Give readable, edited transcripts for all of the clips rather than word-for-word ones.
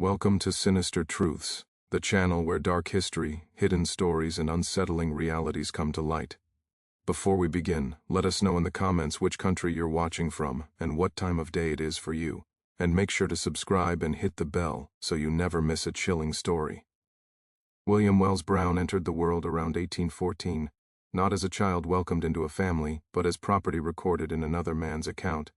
Welcome to Sinister Truths, the channel where dark history, hidden stories, and unsettling realities come to light. Before we begin, let us know in the comments which country you're watching from and what time of day it is for you. And make sure to subscribe and hit the bell so you never miss a chilling story. William Wells Brown entered the world around 1814, not as a child welcomed into a family, but as property recorded in another man's account.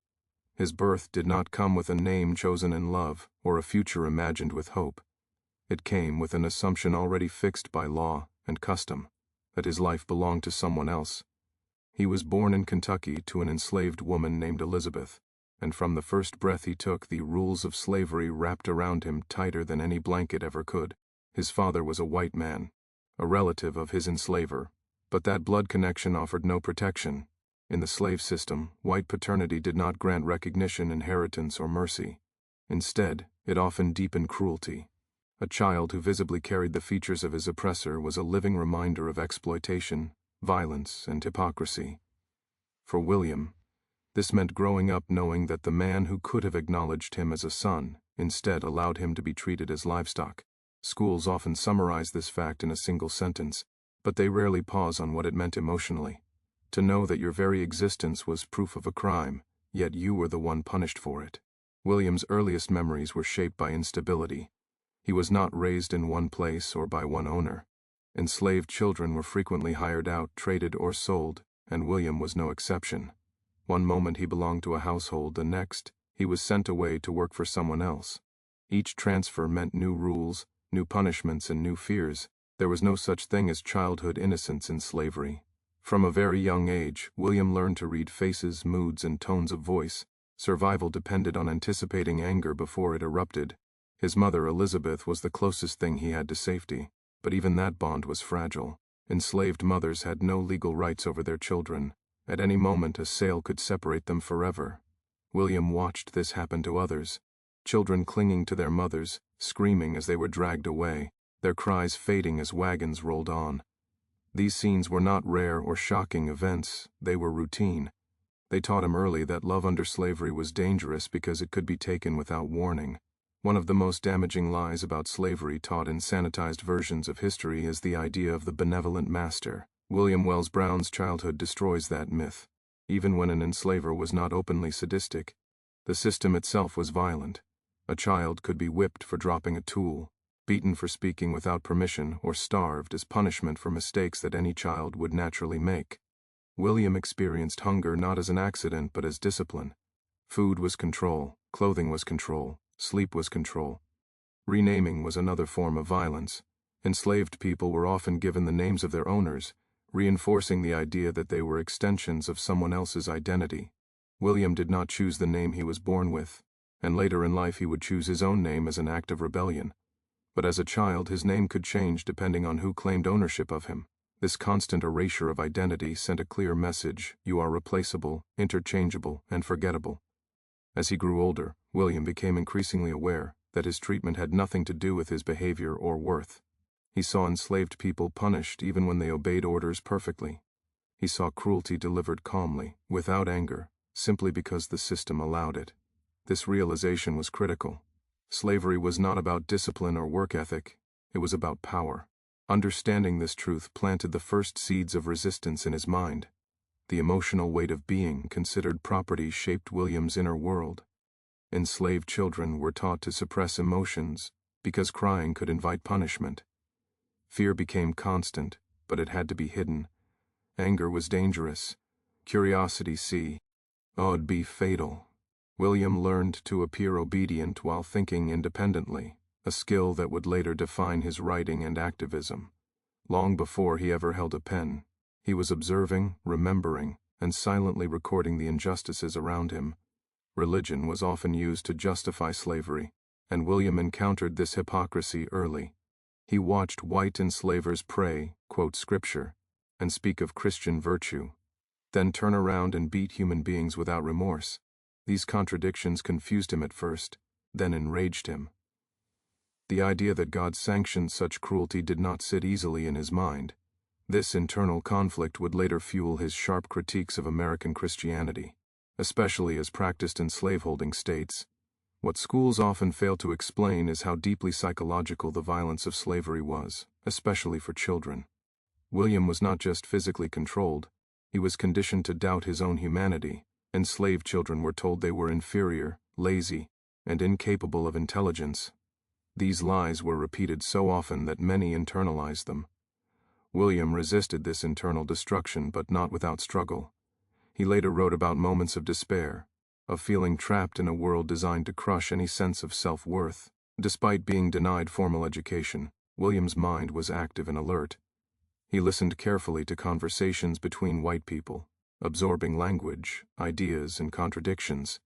His birth did not come with a name chosen in love or a future imagined with hope. It came with an assumption already fixed by law and custom, that his life belonged to someone else. He was born in Kentucky to an enslaved woman named Elizabeth, and from the first breath he took, the rules of slavery wrapped around him tighter than any blanket ever could. His father was a white man, a relative of his enslaver, but that blood connection offered no protection. In the slave system, white paternity did not grant recognition, inheritance, or mercy. Instead, it often deepened cruelty. A child who visibly carried the features of his oppressor was a living reminder of exploitation, violence, and hypocrisy. For William, this meant growing up knowing that the man who could have acknowledged him as a son instead allowed him to be treated as livestock. Schools often summarize this fact in a single sentence, but they rarely pause on what it meant emotionally. To know that your very existence was proof of a crime, yet you were the one punished for it. William's earliest memories were shaped by instability. He was not raised in one place or by one owner. Enslaved children were frequently hired out, traded, or sold, and William was no exception. One moment he belonged to a household, the next, he was sent away to work for someone else. Each transfer meant new rules, new punishments, and new fears. There was no such thing as childhood innocence in slavery. From a very young age, William learned to read faces, moods, and tones of voice. Survival depended on anticipating anger before it erupted. His mother, Elizabeth, was the closest thing he had to safety, but even that bond was fragile. Enslaved mothers had no legal rights over their children. At any moment, a sale could separate them forever. William watched this happen to others. Children clinging to their mothers, screaming as they were dragged away, their cries fading as wagons rolled on. These scenes were not rare or shocking events, they were routine. They taught him early that love under slavery was dangerous because it could be taken without warning. One of the most damaging lies about slavery taught in sanitized versions of history is the idea of the benevolent master. William Wells Brown's childhood destroys that myth. Even when an enslaver was not openly sadistic, the system itself was violent. A child could be whipped for dropping a tool, beaten for speaking without permission, or starved as punishment for mistakes that any child would naturally make. William experienced hunger not as an accident but as discipline. Food was control, clothing was control, sleep was control. Renaming was another form of violence. Enslaved people were often given the names of their owners, reinforcing the idea that they were extensions of someone else's identity. William did not choose the name he was born with, and later in life he would choose his own name as an act of rebellion. But as a child, his name could change depending on who claimed ownership of him. This constant erasure of identity sent a clear message: you are replaceable, interchangeable, and forgettable. As he grew older, William became increasingly aware that his treatment had nothing to do with his behavior or worth. He saw enslaved people punished even when they obeyed orders perfectly. He saw cruelty delivered calmly, without anger, simply because the system allowed it. This realization was critical. Slavery was not about discipline or work ethic, it was about power. Understanding this truth planted the first seeds of resistance in his mind. The emotional weight of being considered property shaped William's inner world. Enslaved children were taught to suppress emotions because crying could invite punishment. Fear became constant, but it had to be hidden. Anger was dangerous. Curiosity, awed, be fatal. William learned to appear obedient while thinking independently, a skill that would later define his writing and activism. Long before he ever held a pen, he was observing, remembering, and silently recording the injustices around him. Religion was often used to justify slavery, and William encountered this hypocrisy early. He watched white enslavers pray, quote scripture, and speak of Christian virtue, then turn around and beat human beings without remorse. These contradictions confused him at first, then enraged him. The idea that God sanctioned such cruelty did not sit easily in his mind. This internal conflict would later fuel his sharp critiques of American Christianity, especially as practiced in slaveholding states. What schools often fail to explain is how deeply psychological the violence of slavery was, especially for children. William was not just physically controlled, he was conditioned to doubt his own humanity. Enslaved children were told they were inferior, lazy, and incapable of intelligence. These lies were repeated so often that many internalized them. William resisted this internal destruction, but not without struggle. He later wrote about moments of despair, of feeling trapped in a world designed to crush any sense of self-worth. Despite being denied formal education, William's mind was active and alert. He listened carefully to conversations between white people, absorbing language, ideas, and contradictions.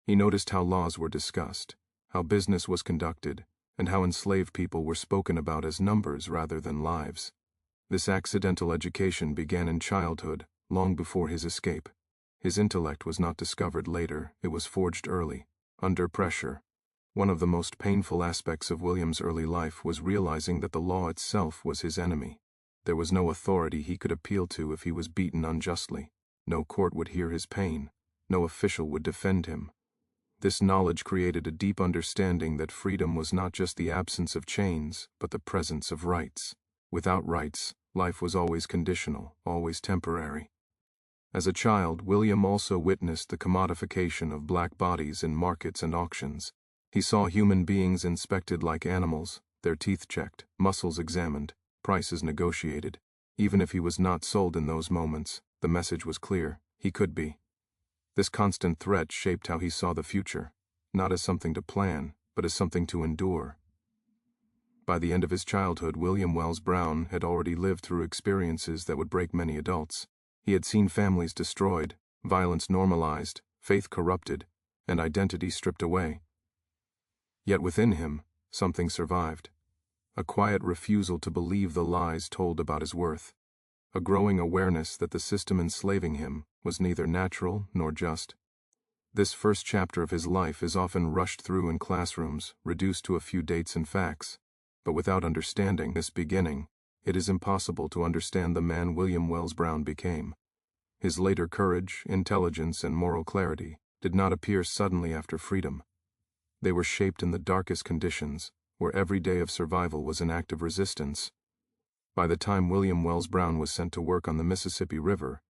He noticed how laws were discussed, how business was conducted, and how enslaved people were spoken about as numbers rather than lives. This accidental education began in childhood, long before his escape. His intellect was not discovered later, it was forged early, under pressure. One of the most painful aspects of William's early life was realizing that the law itself was his enemy. There was no authority he could appeal to if he was beaten unjustly. No court would hear his pain. No official would defend him. This knowledge created a deep understanding that freedom was not just the absence of chains, but the presence of rights. Without rights, life was always conditional, always temporary. As a child, William also witnessed the commodification of black bodies in markets and auctions. He saw human beings inspected like animals, their teeth checked, muscles examined, prices negotiated. Even if he was not sold in those moments, the message was clear: he could be. This constant threat shaped how he saw the future, not as something to plan, but as something to endure. By the end of his childhood, William Wells Brown had already lived through experiences that would break many adults. He had seen families destroyed, violence normalized, faith corrupted, and identity stripped away. Yet within him, something survived. A quiet refusal to believe the lies told about his worth. A growing awareness that the system enslaving him was neither natural nor just. This first chapter of his life is often rushed through in classrooms, reduced to a few dates and facts. But without understanding this beginning, it is impossible to understand the man William Wells Brown became. His later courage, intelligence, and moral clarity did not appear suddenly after freedom. They were shaped in the darkest conditions, where every day of survival was an act of resistance. By the time William Wells Brown was sent to work on the Mississippi River,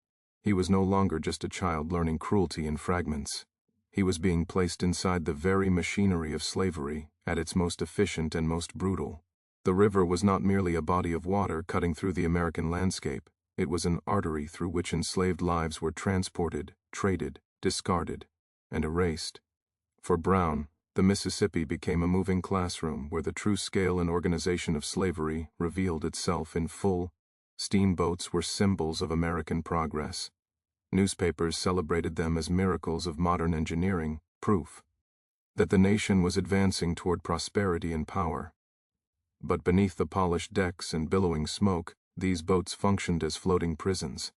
he was no longer just a child learning cruelty in fragments. He was being placed inside the very machinery of slavery, at its most efficient and most brutal. The river was not merely a body of water cutting through the American landscape. It was an artery through which enslaved lives were transported, traded, discarded, and erased. For Brown, the Mississippi became a moving classroom where the true scale and organization of slavery revealed itself in full. Steamboats were symbols of American progress. Newspapers celebrated them as miracles of modern engineering, proof that the nation was advancing toward prosperity and power. But beneath the polished decks and billowing smoke, these boats functioned as floating prisons.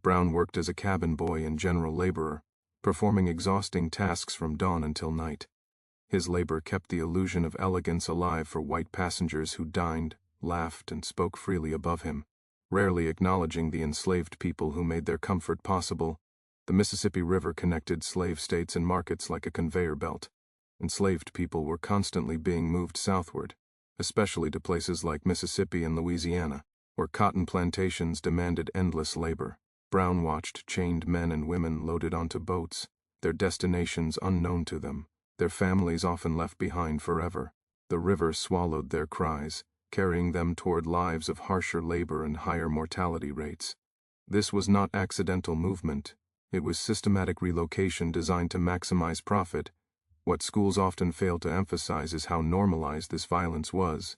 Brown worked as a cabin boy and general laborer, performing exhausting tasks from dawn until night. His labor kept the illusion of elegance alive for white passengers who dined, laughed, and spoke freely above him, rarely acknowledging the enslaved people who made their comfort possible. The Mississippi River connected slave states and markets like a conveyor belt. Enslaved people were constantly being moved southward, especially to places like Mississippi and Louisiana, where cotton plantations demanded endless labor. Brown watched chained men and women loaded onto boats, their destinations unknown to them, their families often left behind forever. The river swallowed their cries, carrying them toward lives of harsher labor and higher mortality rates. This was not accidental movement. It was systematic relocation designed to maximize profit. What schools often fail to emphasize is how normalized this violence was.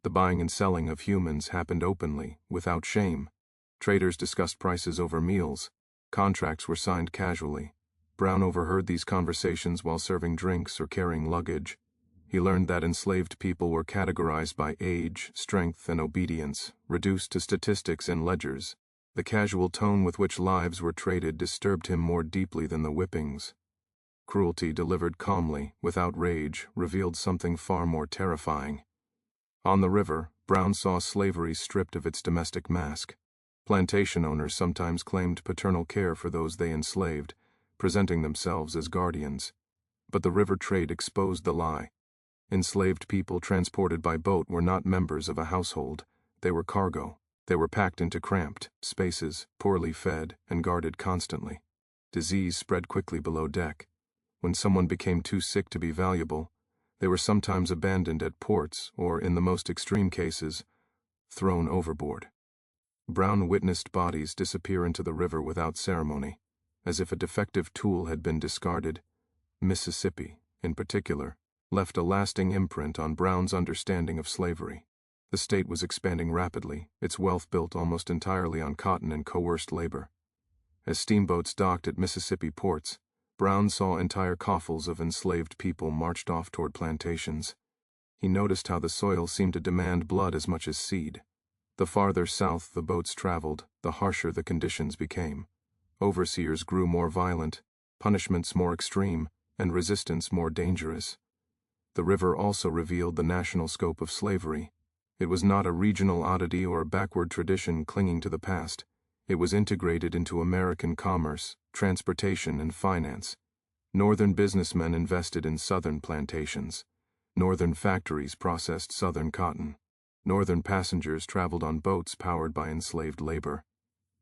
The buying and selling of humans happened openly, without shame. Traders discussed prices over meals. Contracts were signed casually. Brown overheard these conversations while serving drinks or carrying luggage. He learned that enslaved people were categorized by age, strength, and obedience, reduced to statistics and ledgers. The casual tone with which lives were traded disturbed him more deeply than the whippings. Cruelty delivered calmly, without rage, revealed something far more terrifying. On the river, Brown saw slavery stripped of its domestic mask. Plantation owners sometimes claimed paternal care for those they enslaved, presenting themselves as guardians. But the river trade exposed the lie. Enslaved people transported by boat were not members of a household. They were cargo. They were packed into cramped spaces, poorly fed, and guarded constantly. Disease spread quickly below deck. When someone became too sick to be valuable, they were sometimes abandoned at ports or, in the most extreme cases, thrown overboard. Brown witnessed bodies disappear into the river without ceremony, as if a defective tool had been discarded. Mississippi, in particular, left a lasting imprint on Brown's understanding of slavery. The state was expanding rapidly, its wealth built almost entirely on cotton and coerced labor. As steamboats docked at Mississippi ports, Brown saw entire coffles of enslaved people marched off toward plantations. He noticed how the soil seemed to demand blood as much as seed. The farther south the boats traveled, the harsher the conditions became. Overseers grew more violent, punishments more extreme, and resistance more dangerous. The river also revealed the national scope of slavery. It was not a regional oddity or a backward tradition clinging to the past. It was integrated into American commerce, transportation, and finance. Northern businessmen invested in Southern plantations. Northern factories processed Southern cotton. Northern passengers traveled on boats powered by enslaved labor.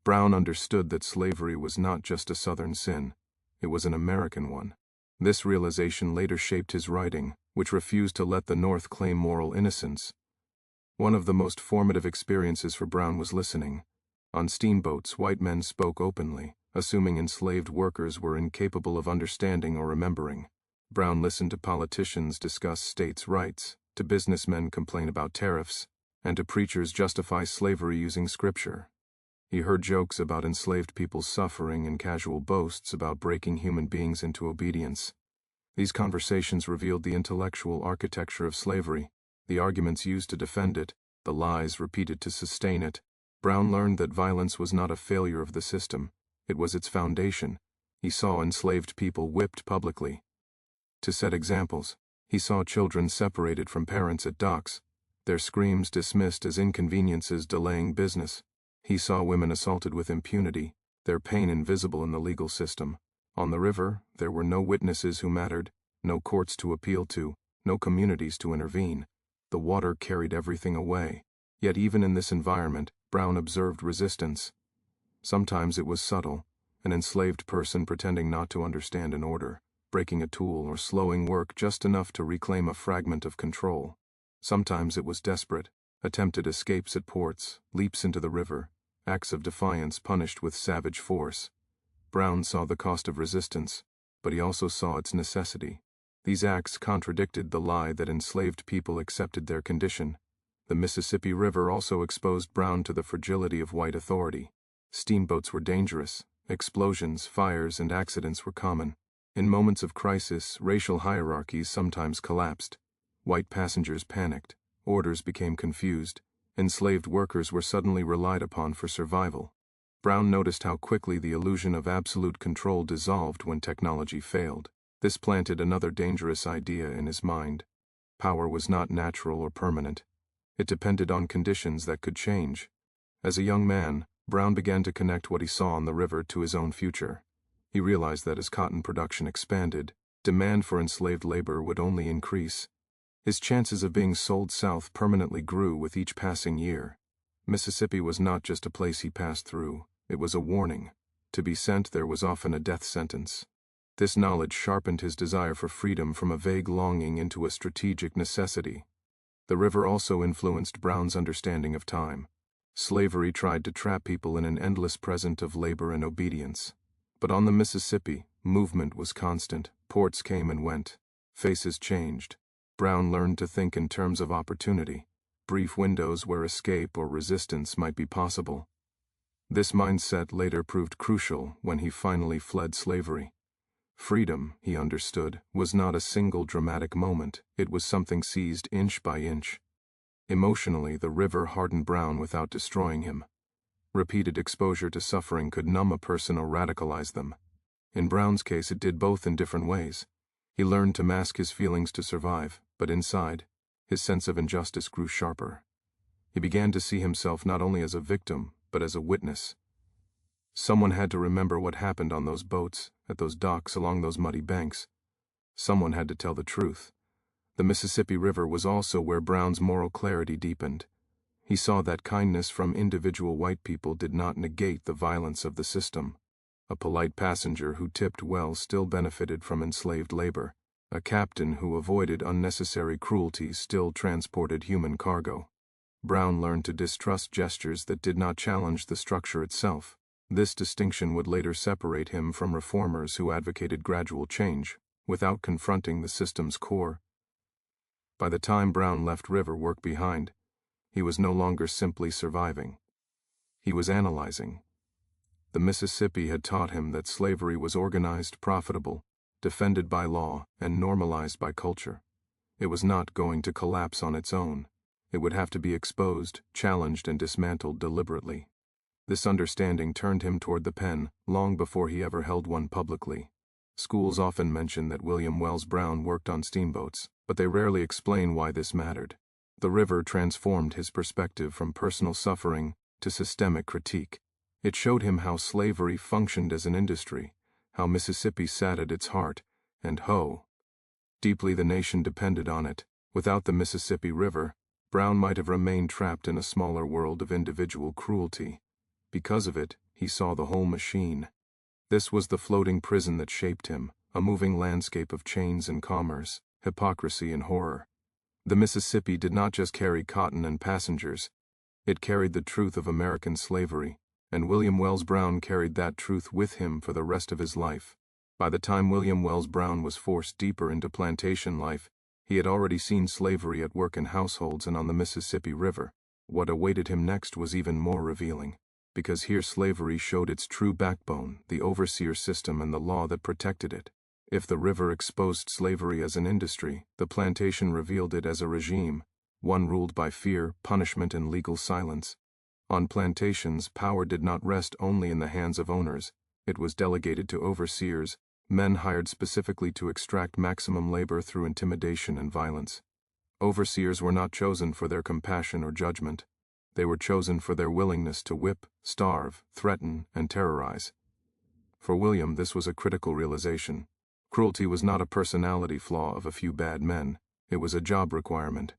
Brown understood that slavery was not just a Southern sin. It was an American one. This realization later shaped his writing, which refused to let the North claim moral innocence. One of the most formative experiences for Brown was listening. On steamboats, white men spoke openly, assuming enslaved workers were incapable of understanding or remembering. Brown listened to politicians discuss states' rights, to businessmen complain about tariffs, and to preachers justify slavery using scripture. He heard jokes about enslaved people's suffering and casual boasts about breaking human beings into obedience. These conversations revealed the intellectual architecture of slavery, the arguments used to defend it, the lies repeated to sustain it. Brown learned that violence was not a failure of the system, it was its foundation. He saw enslaved people whipped publicly to set examples. He saw children separated from parents at docks, their screams dismissed as inconveniences delaying business. He saw women assaulted with impunity, their pain invisible in the legal system. On the river, there were no witnesses who mattered, no courts to appeal to, no communities to intervene. The water carried everything away. Yet even in this environment, Brown observed resistance. Sometimes it was subtle, an enslaved person pretending not to understand an order, breaking a tool or slowing work just enough to reclaim a fragment of control. Sometimes it was desperate, attempted escapes at ports, leaps into the river, acts of defiance punished with savage force. Brown saw the cost of resistance, but he also saw its necessity. These acts contradicted the lie that enslaved people accepted their condition. The Mississippi River also exposed Brown to the fragility of white authority. Steamboats were dangerous. Explosions, fires, and accidents were common. In moments of crisis, racial hierarchies sometimes collapsed. White passengers panicked. Orders became confused. Enslaved workers were suddenly relied upon for survival. Brown noticed how quickly the illusion of absolute control dissolved when technology failed. This planted another dangerous idea in his mind. Power was not natural or permanent. It depended on conditions that could change. As a young man, Brown began to connect what he saw on the river to his own future. He realized that as cotton production expanded, demand for enslaved labor would only increase. His chances of being sold south permanently grew with each passing year. Mississippi was not just a place he passed through, it was a warning. To be sent there was often a death sentence. This knowledge sharpened his desire for freedom from a vague longing into a strategic necessity. The river also influenced Brown's understanding of time. Slavery tried to trap people in an endless present of labor and obedience. But on the Mississippi, movement was constant, ports came and went, faces changed. Brown learned to think in terms of opportunity, brief windows where escape or resistance might be possible. This mindset later proved crucial when he finally fled slavery. Freedom, he understood, was not a single dramatic moment, it was something seized inch by inch. Emotionally, the river hardened Brown without destroying him. Repeated exposure to suffering could numb a person or radicalize them. In Brown's case, it did both in different ways. He learned to mask his feelings to survive, but inside, his sense of injustice grew sharper. He began to see himself not only as a victim, but as a witness. Someone had to remember what happened on those boats, at those docks, along those muddy banks. Someone had to tell the truth. The Mississippi River was also where Brown's moral clarity deepened. He saw that kindness from individual white people did not negate the violence of the system. A polite passenger who tipped well still benefited from enslaved labor. A captain who avoided unnecessary cruelty still transported human cargo. Brown learned to distrust gestures that did not challenge the structure itself. This distinction would later separate him from reformers who advocated gradual change, without confronting the system's core. By the time Brown left river work behind, he was no longer simply surviving. He was analyzing. The Mississippi had taught him that slavery was organized, profitable, defended by law, and normalized by culture. It was not going to collapse on its own. It would have to be exposed, challenged, and dismantled deliberately. This understanding turned him toward the pen long before he ever held one publicly. Schools often mention that William Wells Brown worked on steamboats, but they rarely explain why this mattered. The river transformed his perspective from personal suffering to systemic critique. It showed him how slavery functioned as an industry, how Mississippi sat at its heart, and how deeply the nation depended on it. Without the Mississippi River, Brown might have remained trapped in a smaller world of individual cruelty. Because of it, he saw the whole machine. This was the floating prison that shaped him, a moving landscape of chains and commerce, hypocrisy and horror. The Mississippi did not just carry cotton and passengers. It carried the truth of American slavery, and William Wells Brown carried that truth with him for the rest of his life. By the time William Wells Brown was forced deeper into plantation life, he had already seen slavery at work in households and on the Mississippi River. What awaited him next was even more revealing, because here slavery showed its true backbone, the overseer system and the law that protected it. If the river exposed slavery as an industry, the plantation revealed it as a regime, one ruled by fear, punishment, and legal silence. On plantations, power did not rest only in the hands of owners. It was delegated to overseers, men hired specifically to extract maximum labor through intimidation and violence. Overseers were not chosen for their compassion or judgment. They were chosen for their willingness to whip, starve, threaten, and terrorize. For William, this was a critical realization. Cruelty was not a personality flaw of a few bad men. It was a job requirement.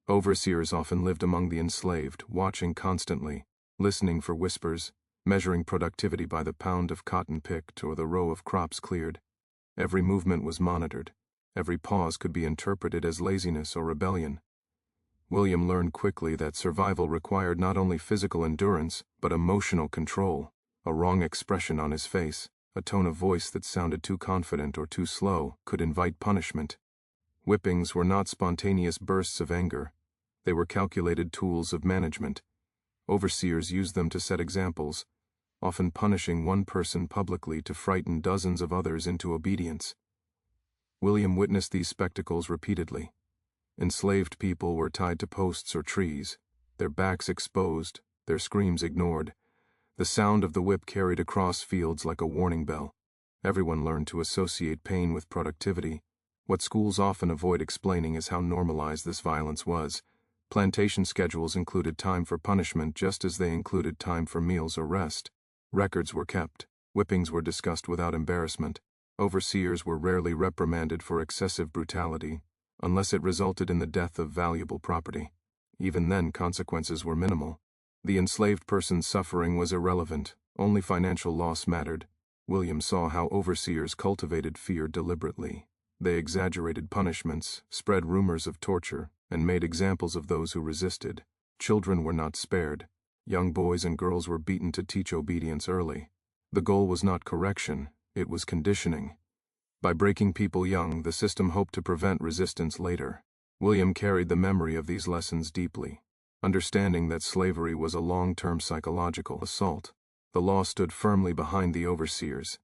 Overseers often lived among the enslaved, watching constantly, listening for whispers, measuring productivity by the pound of cotton picked or the row of crops cleared. Every movement was monitored. Every pause could be interpreted as laziness or rebellion. William learned quickly that survival required not only physical endurance, but emotional control. A wrong expression on his face, a tone of voice that sounded too confident or too slow, could invite punishment. Whippings were not spontaneous bursts of anger. They were calculated tools of management. Overseers used them to set examples, often punishing one person publicly to frighten dozens of others into obedience. William witnessed these spectacles repeatedly. Enslaved people were tied to posts or trees, their backs exposed, their screams ignored. The sound of the whip carried across fields like a warning bell. Everyone learned to associate pain with productivity. What schools often avoid explaining is how normalized this violence was. Plantation schedules included time for punishment just as they included time for meals or rest. Records were kept. Whippings were discussed without embarrassment. Overseers were rarely reprimanded for excessive brutality, unless it resulted in the death of valuable property. Even then, consequences were minimal. The enslaved person's suffering was irrelevant. Only financial loss mattered. William saw how overseers cultivated fear deliberately. They exaggerated punishments, spread rumors of torture, and made examples of those who resisted. Children were not spared. Young boys and girls were beaten to teach obedience early. The goal was not correction, it was conditioning. By breaking people young, the system hoped to prevent resistance later. William carried the memory of these lessons deeply, understanding that slavery was a long-term psychological assault. The law stood firmly behind the overseers.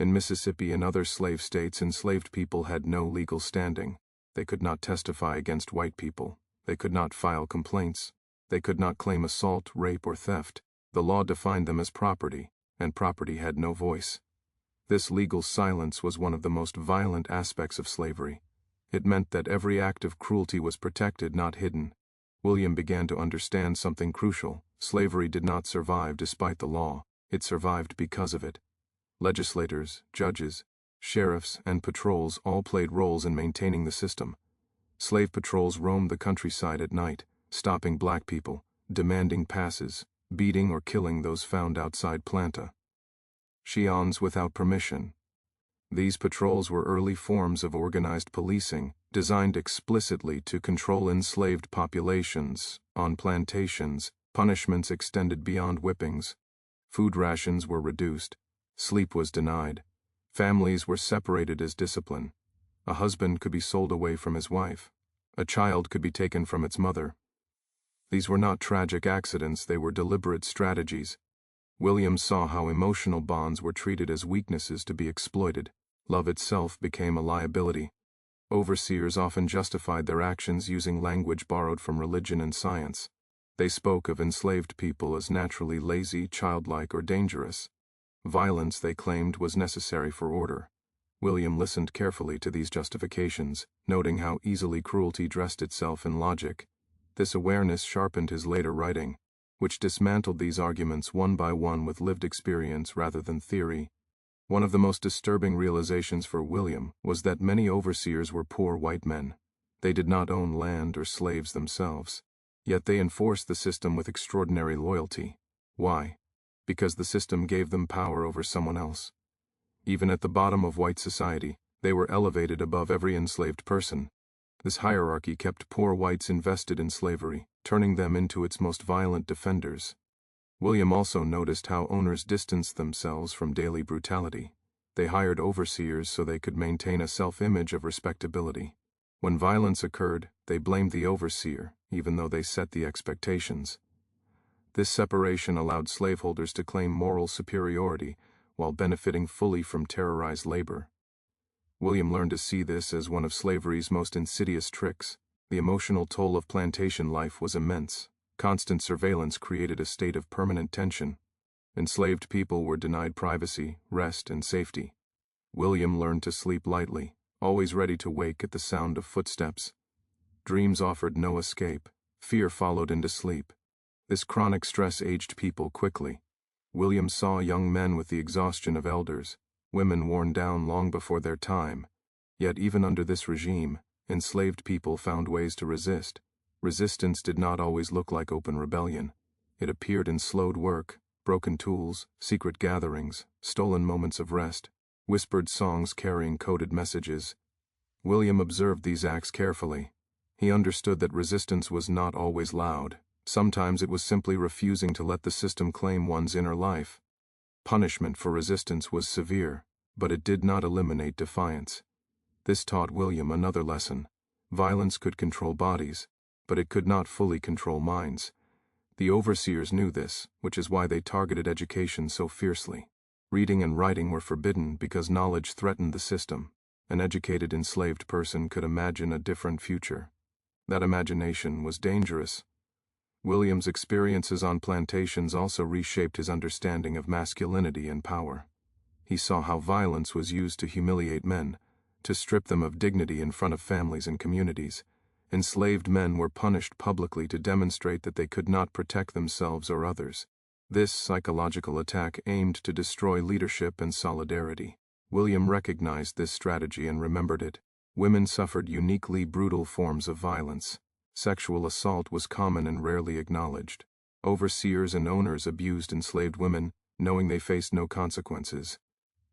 In Mississippi and other slave states, enslaved people had no legal standing. They could not testify against white people. They could not file complaints. They could not claim assault, rape, or theft. The law defined them as property, and property had no voice. This legal silence was one of the most violent aspects of slavery. It meant that every act of cruelty was protected, not hidden. William began to understand something crucial. Slavery did not survive despite the law. It survived because of it. Legislators, judges, Sheriffs and patrols all played roles in maintaining the system. Slave patrols roamed the countryside at night, stopping black people, demanding passes, beating or killing those found outside planta. Shions without permission. These patrols were early forms of organized policing, designed explicitly to control enslaved populations. On plantations, punishments extended beyond whippings. Food rations were reduced. Sleep was denied. Families were separated as discipline. A husband could be sold away from his wife. A child could be taken from its mother. These were not tragic accidents, they were deliberate strategies. William saw how emotional bonds were treated as weaknesses to be exploited. Love itself became a liability. Overseers often justified their actions using language borrowed from religion and science. They spoke of enslaved people as naturally lazy, childlike, or dangerous. Violence, they claimed, was necessary for order. William listened carefully to these justifications, noting how easily cruelty dressed itself in logic. This awareness sharpened his later writing, which dismantled these arguments one by one with lived experience rather than theory. One of the most disturbing realizations for William was that many overseers were poor white men. They did not own land or slaves themselves. Yet they enforced the system with extraordinary loyalty. Why? Because the system gave them power over someone else. Even at the bottom of white society, they were elevated above every enslaved person. This hierarchy kept poor whites invested in slavery, turning them into its most violent defenders. William also noticed how owners distanced themselves from daily brutality. They hired overseers so they could maintain a self-image of respectability. When violence occurred, they blamed the overseer, even though they set the expectations. This separation allowed slaveholders to claim moral superiority while benefiting fully from terrorized labor. William learned to see this as one of slavery's most insidious tricks. The emotional toll of plantation life was immense. Constant surveillance created a state of permanent tension. Enslaved people were denied privacy, rest, and safety. William learned to sleep lightly, always ready to wake at the sound of footsteps. Dreams offered no escape. Fear followed into sleep. This chronic stress aged people quickly. William saw young men with the exhaustion of elders, women worn down long before their time. Yet even under this regime, enslaved people found ways to resist. Resistance did not always look like open rebellion. It appeared in slowed work, broken tools, secret gatherings, stolen moments of rest, whispered songs carrying coded messages. William observed these acts carefully. He understood that resistance was not always loud. Sometimes it was simply refusing to let the system claim one's inner life. Punishment for resistance was severe, but it did not eliminate defiance. This taught William another lesson. Violence could control bodies, but it could not fully control minds. The overseers knew this, which is why they targeted education so fiercely. Reading and writing were forbidden because knowledge threatened the system. An educated enslaved person could imagine a different future. That imagination was dangerous. William's experiences on plantations also reshaped his understanding of masculinity and power. He saw how violence was used to humiliate men, to strip them of dignity in front of families and communities. Enslaved men were punished publicly to demonstrate that they could not protect themselves or others. This psychological attack aimed to destroy leadership and solidarity. William recognized this strategy and remembered it. Women suffered uniquely brutal forms of violence. Sexual assault was common and rarely acknowledged. Overseers and owners abused enslaved women, knowing they faced no consequences.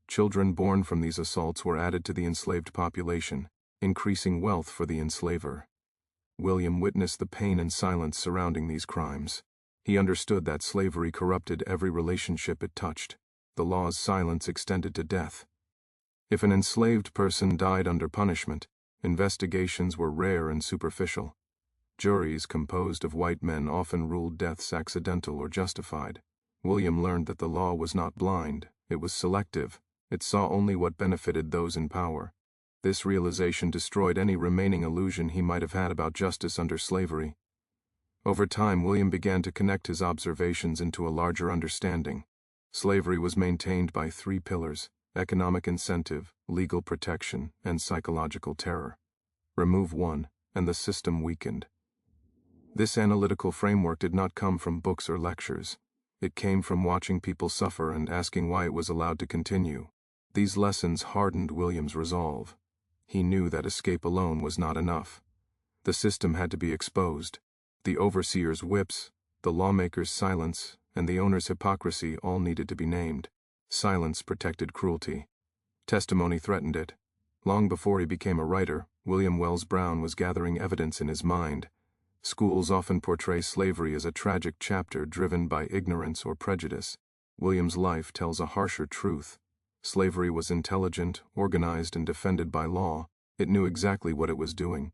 Children born from these assaults were added to the enslaved population, increasing wealth for the enslaver. William witnessed the pain and silence surrounding these crimes. He understood that slavery corrupted every relationship it touched. The law's silence extended to death. If an enslaved person died under punishment, investigations were rare and superficial. Juries composed of white men often ruled deaths accidental or justified. William learned that the law was not blind, it was selective. It saw only what benefited those in power. This realization destroyed any remaining illusion he might have had about justice under slavery. Over time, William began to connect his observations into a larger understanding. Slavery was maintained by three pillars: economic incentive, legal protection, and psychological terror. Remove one, and the system weakened. This analytical framework did not come from books or lectures. It came from watching people suffer and asking why it was allowed to continue. These lessons hardened William's resolve. He knew that escape alone was not enough. The system had to be exposed. The overseer's whips, the lawmaker's silence, and the owner's hypocrisy all needed to be named. Silence protected cruelty. Testimony threatened it. Long before he became a writer, William Wells Brown was gathering evidence in his mind. Schools often portray slavery as a tragic chapter driven by ignorance or prejudice. William's life tells a harsher truth. Slavery was intelligent, organized, and defended by law. It knew exactly what it was doing.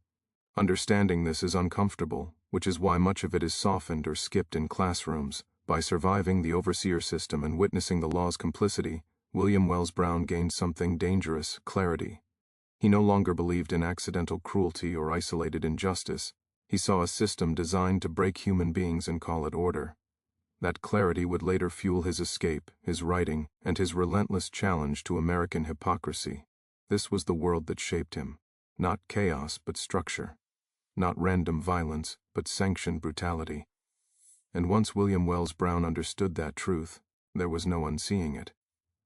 Understanding this is uncomfortable, which is why much of it is softened or skipped in classrooms. By surviving the overseer system and witnessing the law's complicity, William Wells Brown gained something dangerous: clarity. He no longer believed in accidental cruelty or isolated injustice. He saw a system designed to break human beings and call it order. That clarity would later fuel his escape, his writing, and his relentless challenge to American hypocrisy. This was the world that shaped him. Not chaos, but structure. Not random violence, but sanctioned brutality. And once William Wells Brown understood that truth, there was no unseeing it.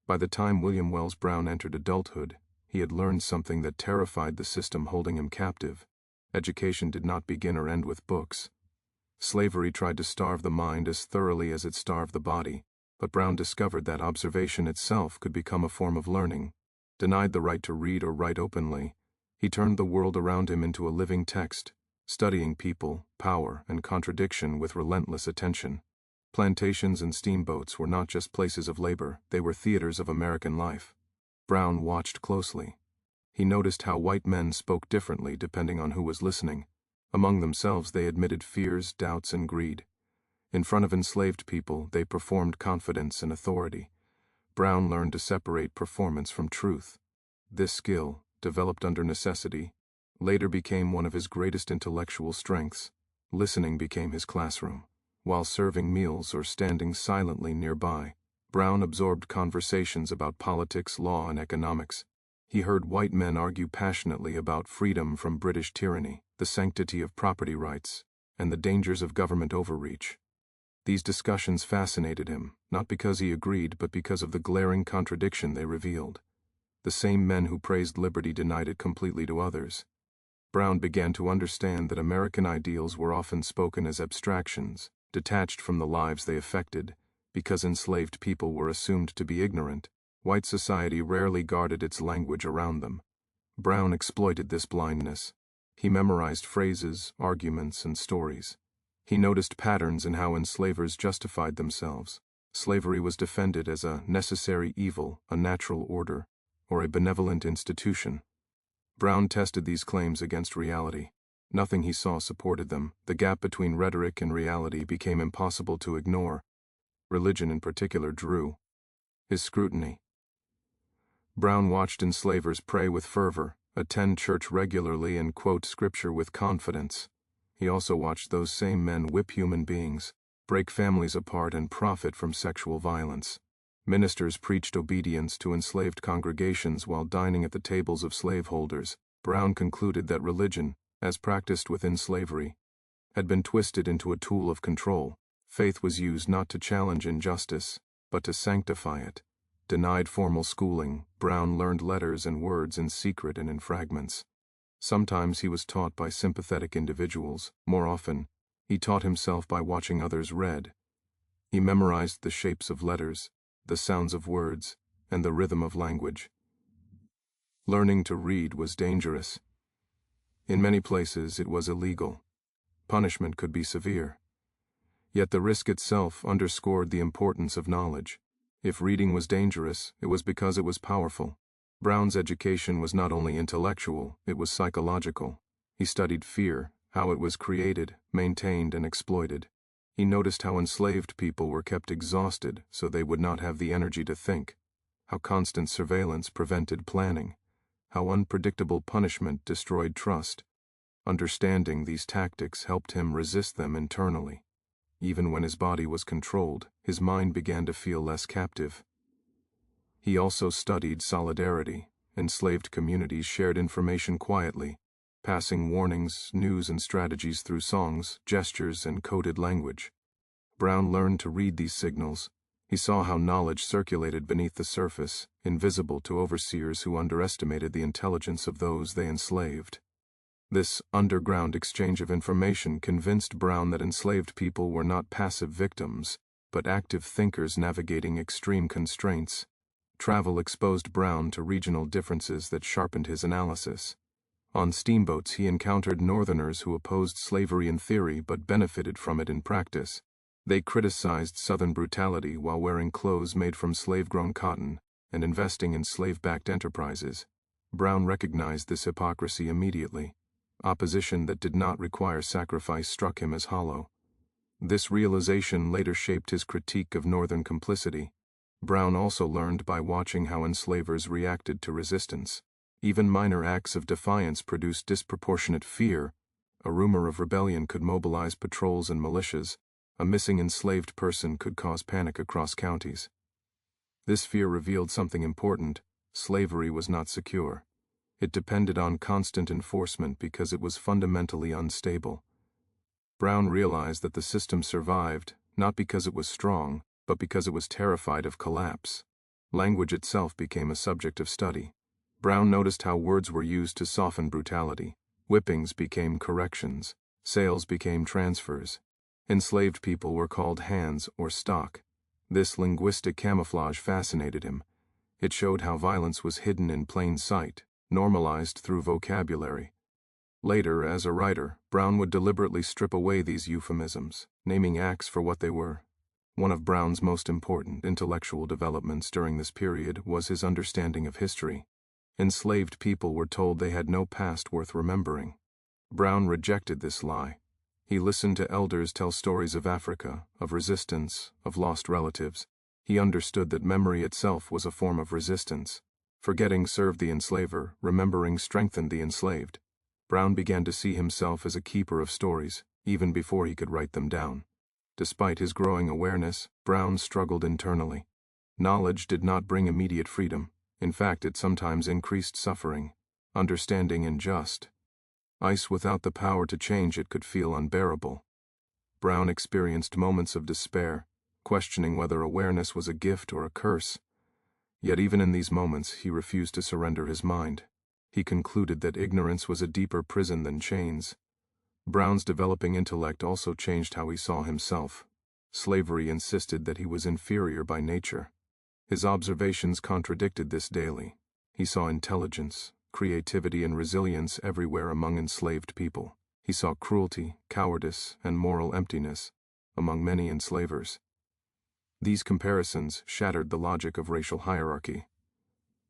By the time William Wells Brown entered adulthood, he had learned something that terrified the system holding him captive. Education did not begin or end with books. Slavery tried to starve the mind as thoroughly as it starved the body, but Brown discovered that observation itself could become a form of learning. Denied the right to read or write openly, he turned the world around him into a living text, studying people, power, and contradiction with relentless attention. Plantations and steamboats were not just places of labor, they were theaters of American life. Brown watched closely. He noticed how white men spoke differently depending on who was listening. Among themselves they admitted fears, doubts, and greed. In front of enslaved people, they performed confidence and authority. Brown learned to separate performance from truth. This skill, developed under necessity, later became one of his greatest intellectual strengths. Listening became his classroom. While serving meals or standing silently nearby, Brown absorbed conversations about politics, law, and economics. He heard white men argue passionately about freedom from British tyranny, the sanctity of property rights, and the dangers of government overreach. These discussions fascinated him, not because he agreed, but because of the glaring contradiction they revealed. The same men who praised liberty denied it completely to others. Brown began to understand that American ideals were often spoken as abstractions, detached from the lives they affected. Because enslaved people were assumed to be ignorant, white society rarely guarded its language around them. Brown exploited this blindness. He memorized phrases, arguments, and stories. He noticed patterns in how enslavers justified themselves. Slavery was defended as a necessary evil, a natural order, or a benevolent institution. Brown tested these claims against reality. Nothing he saw supported them. The gap between rhetoric and reality became impossible to ignore. Religion in particular drew his scrutiny. Brown watched enslavers pray with fervor, attend church regularly, and quote scripture with confidence. He also watched those same men whip human beings, break families apart, and profit from sexual violence. Ministers preached obedience to enslaved congregations while dining at the tables of slaveholders. Brown concluded that religion, as practiced within slavery, had been twisted into a tool of control. Faith was used not to challenge injustice, but to sanctify it. Denied formal schooling, Brown learned letters and words in secret and in fragments. Sometimes he was taught by sympathetic individuals. More often, he taught himself by watching others read. He memorized the shapes of letters, the sounds of words, and the rhythm of language. Learning to read was dangerous. In many places it was illegal. Punishment could be severe. Yet the risk itself underscored the importance of knowledge. If reading was dangerous, it was because it was powerful. Brown's education was not only intellectual, it was psychological. He studied fear, how it was created, maintained, and exploited. He noticed how enslaved people were kept exhausted so they would not have the energy to think, how constant surveillance prevented planning, how unpredictable punishment destroyed trust. Understanding these tactics helped him resist them internally. Even when his body was controlled, his mind began to feel less captive. He also studied solidarity. Enslaved communities shared information quietly, passing warnings, news, and strategies through songs, gestures, and coded language. Brown learned to read these signals. He saw how knowledge circulated beneath the surface, invisible to overseers who underestimated the intelligence of those they enslaved. This underground exchange of information convinced Brown that enslaved people were not passive victims, but active thinkers navigating extreme constraints. Travel exposed Brown to regional differences that sharpened his analysis. On steamboats he encountered Northerners who opposed slavery in theory but benefited from it in practice. They criticized Southern brutality while wearing clothes made from slave-grown cotton and investing in slave-backed enterprises. Brown recognized this hypocrisy immediately. Opposition that did not require sacrifice struck him as hollow. This realization later shaped his critique of Northern complicity. Brown also learned by watching how enslavers reacted to resistance. Even minor acts of defiance produced disproportionate fear. A rumor of rebellion could mobilize patrols and militias. A missing enslaved person could cause panic across counties. This fear revealed something important. Slavery was not secure. It depended on constant enforcement because it was fundamentally unstable. Brown realized that the system survived, not because it was strong, but because it was terrified of collapse. Language itself became a subject of study. Brown noticed how words were used to soften brutality. Whippings became corrections. Sales became transfers. Enslaved people were called hands or stock. This linguistic camouflage fascinated him. It showed how violence was hidden in plain sight, normalized through vocabulary. Later, as a writer, Brown would deliberately strip away these euphemisms, naming acts for what they were. One of Brown's most important intellectual developments during this period was his understanding of history. Enslaved people were told they had no past worth remembering. Brown rejected this lie. He listened to elders tell stories of Africa, of resistance, of lost relatives. He understood that memory itself was a form of resistance. Forgetting served the enslaver, remembering strengthened the enslaved. Brown began to see himself as a keeper of stories, even before he could write them down. Despite his growing awareness, Brown struggled internally. Knowledge did not bring immediate freedom. In fact, it sometimes increased suffering. Understanding unjust. Ice without the power to change it could feel unbearable. Brown experienced moments of despair, questioning whether awareness was a gift or a curse. Yet even in these moments, he refused to surrender his mind. He concluded that ignorance was a deeper prison than chains. Brown's developing intellect also changed how he saw himself. Slavery insisted that he was inferior by nature. His observations contradicted this daily. He saw intelligence, creativity, and resilience everywhere among enslaved people. He saw cruelty, cowardice, and moral emptiness among many enslavers. These comparisons shattered the logic of racial hierarchy.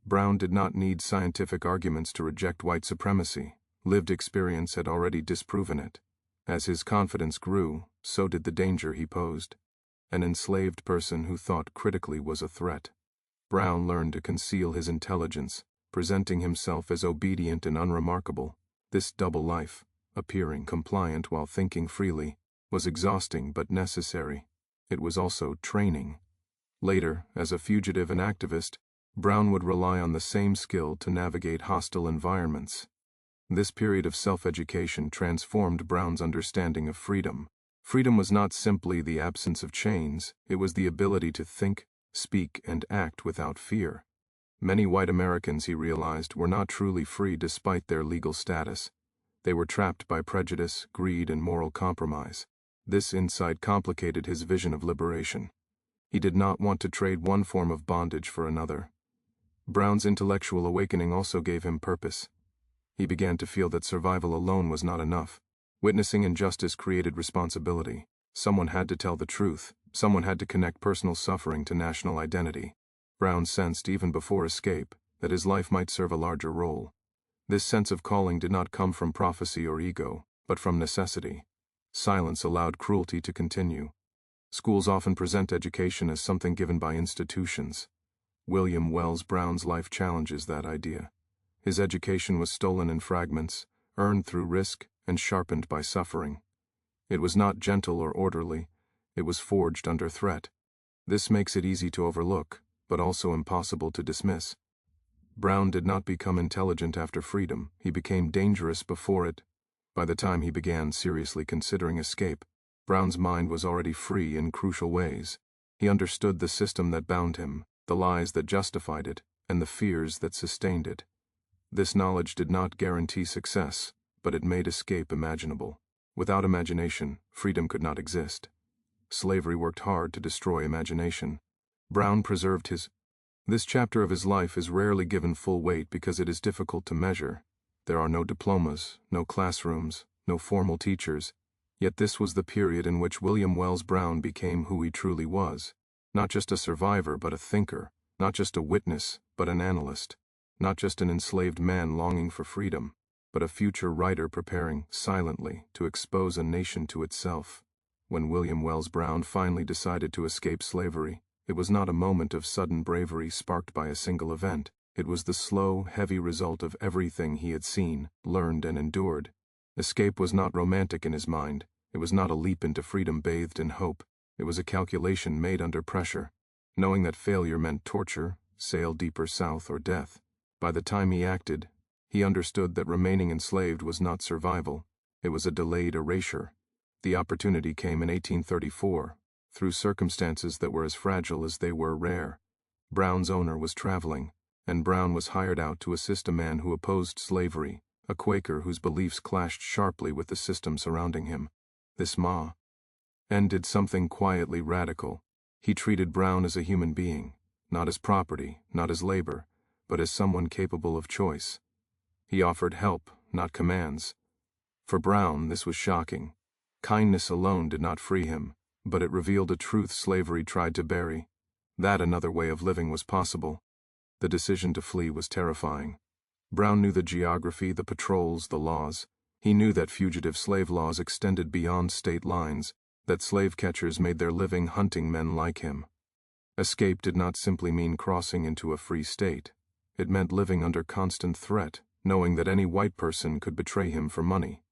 Brown did not need scientific arguments to reject white supremacy. Lived experience had already disproven it. As his confidence grew, so did the danger he posed. An enslaved person who thought critically was a threat. Brown learned to conceal his intelligence, presenting himself as obedient and unremarkable. This double life, appearing compliant while thinking freely, was exhausting but necessary. It was also training. Later, as a fugitive and activist, Brown would rely on the same skill to navigate hostile environments. This period of self-education transformed Brown's understanding of freedom. Freedom was not simply the absence of chains, it was the ability to think, speak, and act without fear. Many white Americans, he realized, were not truly free despite their legal status. They were trapped by prejudice, greed, and moral compromise. This insight complicated his vision of liberation. He did not want to trade one form of bondage for another. Brown's intellectual awakening also gave him purpose. He began to feel that survival alone was not enough. Witnessing injustice created responsibility. Someone had to tell the truth. Someone had to connect personal suffering to national identity. Brown sensed, even before escape, that his life might serve a larger role. This sense of calling did not come from prophecy or ego, but from necessity. Silence allowed cruelty to continue. Schools often present education as something given by institutions. William Wells Brown's life challenges that idea. His education was stolen in fragments, earned through risk, and sharpened by suffering. It was not gentle or orderly. It was forged under threat. This makes it easy to overlook, but also impossible to dismiss. Brown did not become intelligent after freedom. He became dangerous before it. By the time he began seriously considering escape, Brown's mind was already free in crucial ways. He understood the system that bound him, the lies that justified it, and the fears that sustained it. This knowledge did not guarantee success, but it made escape imaginable. Without imagination, freedom could not exist. Slavery worked hard to destroy imagination. Brown preserved his. This chapter of his life is rarely given full weight because it is difficult to measure. There are no diplomas, no classrooms, no formal teachers, yet this was the period in which William Wells Brown became who he truly was. Not just a survivor but a thinker, not just a witness but an analyst, not just an enslaved man longing for freedom, but a future writer preparing, silently, to expose a nation to itself. When William Wells Brown finally decided to escape slavery, it was not a moment of sudden bravery sparked by a single event. It was the slow, heavy result of everything he had seen, learned, and endured. Escape was not romantic in his mind. It was not a leap into freedom bathed in hope. It was a calculation made under pressure. Knowing that failure meant torture, sail deeper south, or death. By the time he acted, he understood that remaining enslaved was not survival. It was a delayed erasure. The opportunity came in 1834, through circumstances that were as fragile as they were rare. Brown's owner was traveling, and Brown was hired out to assist a man who opposed slavery, a Quaker whose beliefs clashed sharply with the system surrounding him. This man did something quietly radical. He treated Brown as a human being, not as property, not as labor, but as someone capable of choice. He offered help, not commands. For Brown, this was shocking. Kindness alone did not free him, but it revealed a truth slavery tried to bury. That another way of living was possible. The decision to flee was terrifying. Brown knew the geography, the patrols, the laws. He knew that fugitive slave laws extended beyond state lines, that slave catchers made their living hunting men like him. Escape did not simply mean crossing into a free state. It meant living under constant threat, knowing that any white person could betray him for money.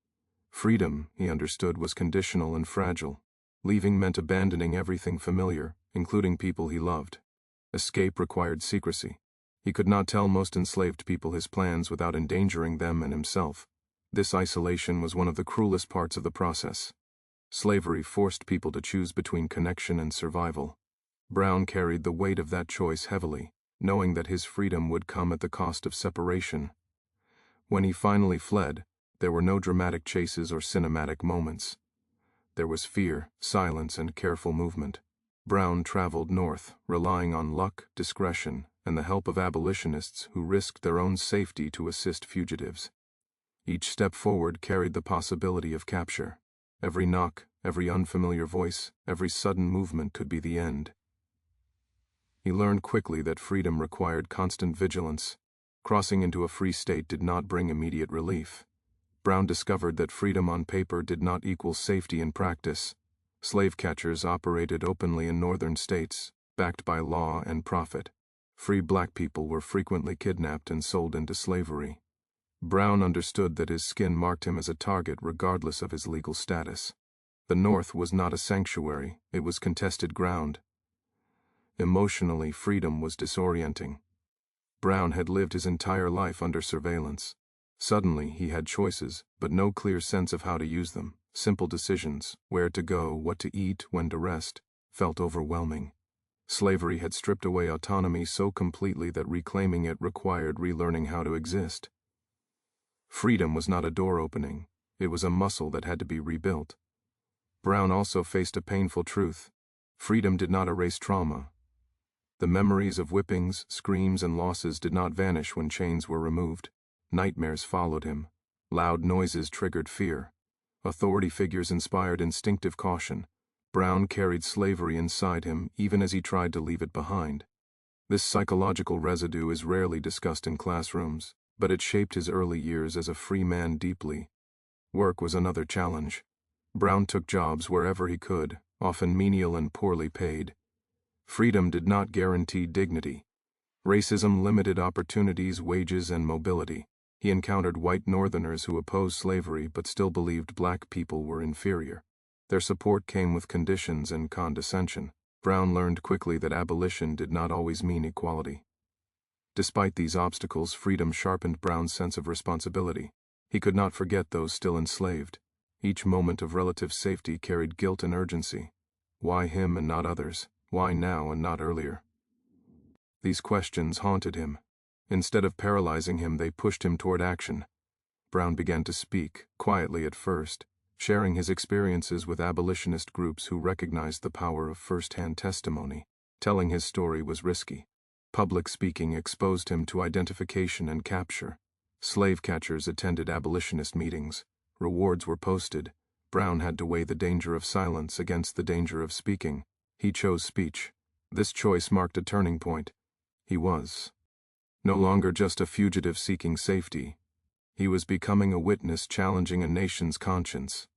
Freedom, he understood, was conditional and fragile. Leaving meant abandoning everything familiar, including people he loved. Escape required secrecy. He could not tell most enslaved people his plans without endangering them and himself. This isolation was one of the cruelest parts of the process. Slavery forced people to choose between connection and survival. Brown carried the weight of that choice heavily, knowing that his freedom would come at the cost of separation. When he finally fled, there were no dramatic chases or cinematic moments. There was fear, silence, and careful movement. Brown traveled north, relying on luck, discretion, and the help of abolitionists who risked their own safety to assist fugitives. Each step forward carried the possibility of capture. Every knock, every unfamiliar voice, every sudden movement could be the end. He learned quickly that freedom required constant vigilance. Crossing into a free state did not bring immediate relief. Brown discovered that freedom on paper did not equal safety in practice. Slave catchers operated openly in northern states, backed by law and profit. Free black people were frequently kidnapped and sold into slavery. Brown understood that his skin marked him as a target regardless of his legal status. The North was not a sanctuary, it was contested ground. Emotionally, freedom was disorienting. Brown had lived his entire life under surveillance. Suddenly, he had choices, but no clear sense of how to use them. Simple decisions, where to go, what to eat, when to rest, felt overwhelming. Slavery had stripped away autonomy so completely that reclaiming it required relearning how to exist. Freedom was not a door opening, it was a muscle that had to be rebuilt. Brown also faced a painful truth. Freedom did not erase trauma. The memories of whippings, screams, and losses did not vanish when chains were removed. Nightmares followed him. Loud noises triggered fear. Authority figures inspired instinctive caution. Brown carried slavery inside him even as he tried to leave it behind. This psychological residue is rarely discussed in classrooms, but it shaped his early years as a free man deeply. Work was another challenge. Brown took jobs wherever he could, often menial and poorly paid. Freedom did not guarantee dignity. Racism limited opportunities, wages, and mobility. He encountered white Northerners who opposed slavery but still believed black people were inferior. Their support came with conditions and condescension. Brown learned quickly that abolition did not always mean equality. Despite these obstacles, freedom sharpened Brown's sense of responsibility. He could not forget those still enslaved. Each moment of relative safety carried guilt and urgency. Why him and not others? Why now and not earlier? These questions haunted him. Instead of paralyzing him, they pushed him toward action. Brown began to speak, quietly at first, sharing his experiences with abolitionist groups who recognized the power of first-hand testimony. Telling his story was risky. Public speaking exposed him to identification and capture. Slave catchers attended abolitionist meetings. Rewards were posted. Brown had to weigh the danger of silence against the danger of speaking. He chose speech. This choice marked a turning point. He was no longer just a fugitive seeking safety. He was becoming a witness challenging a nation's conscience.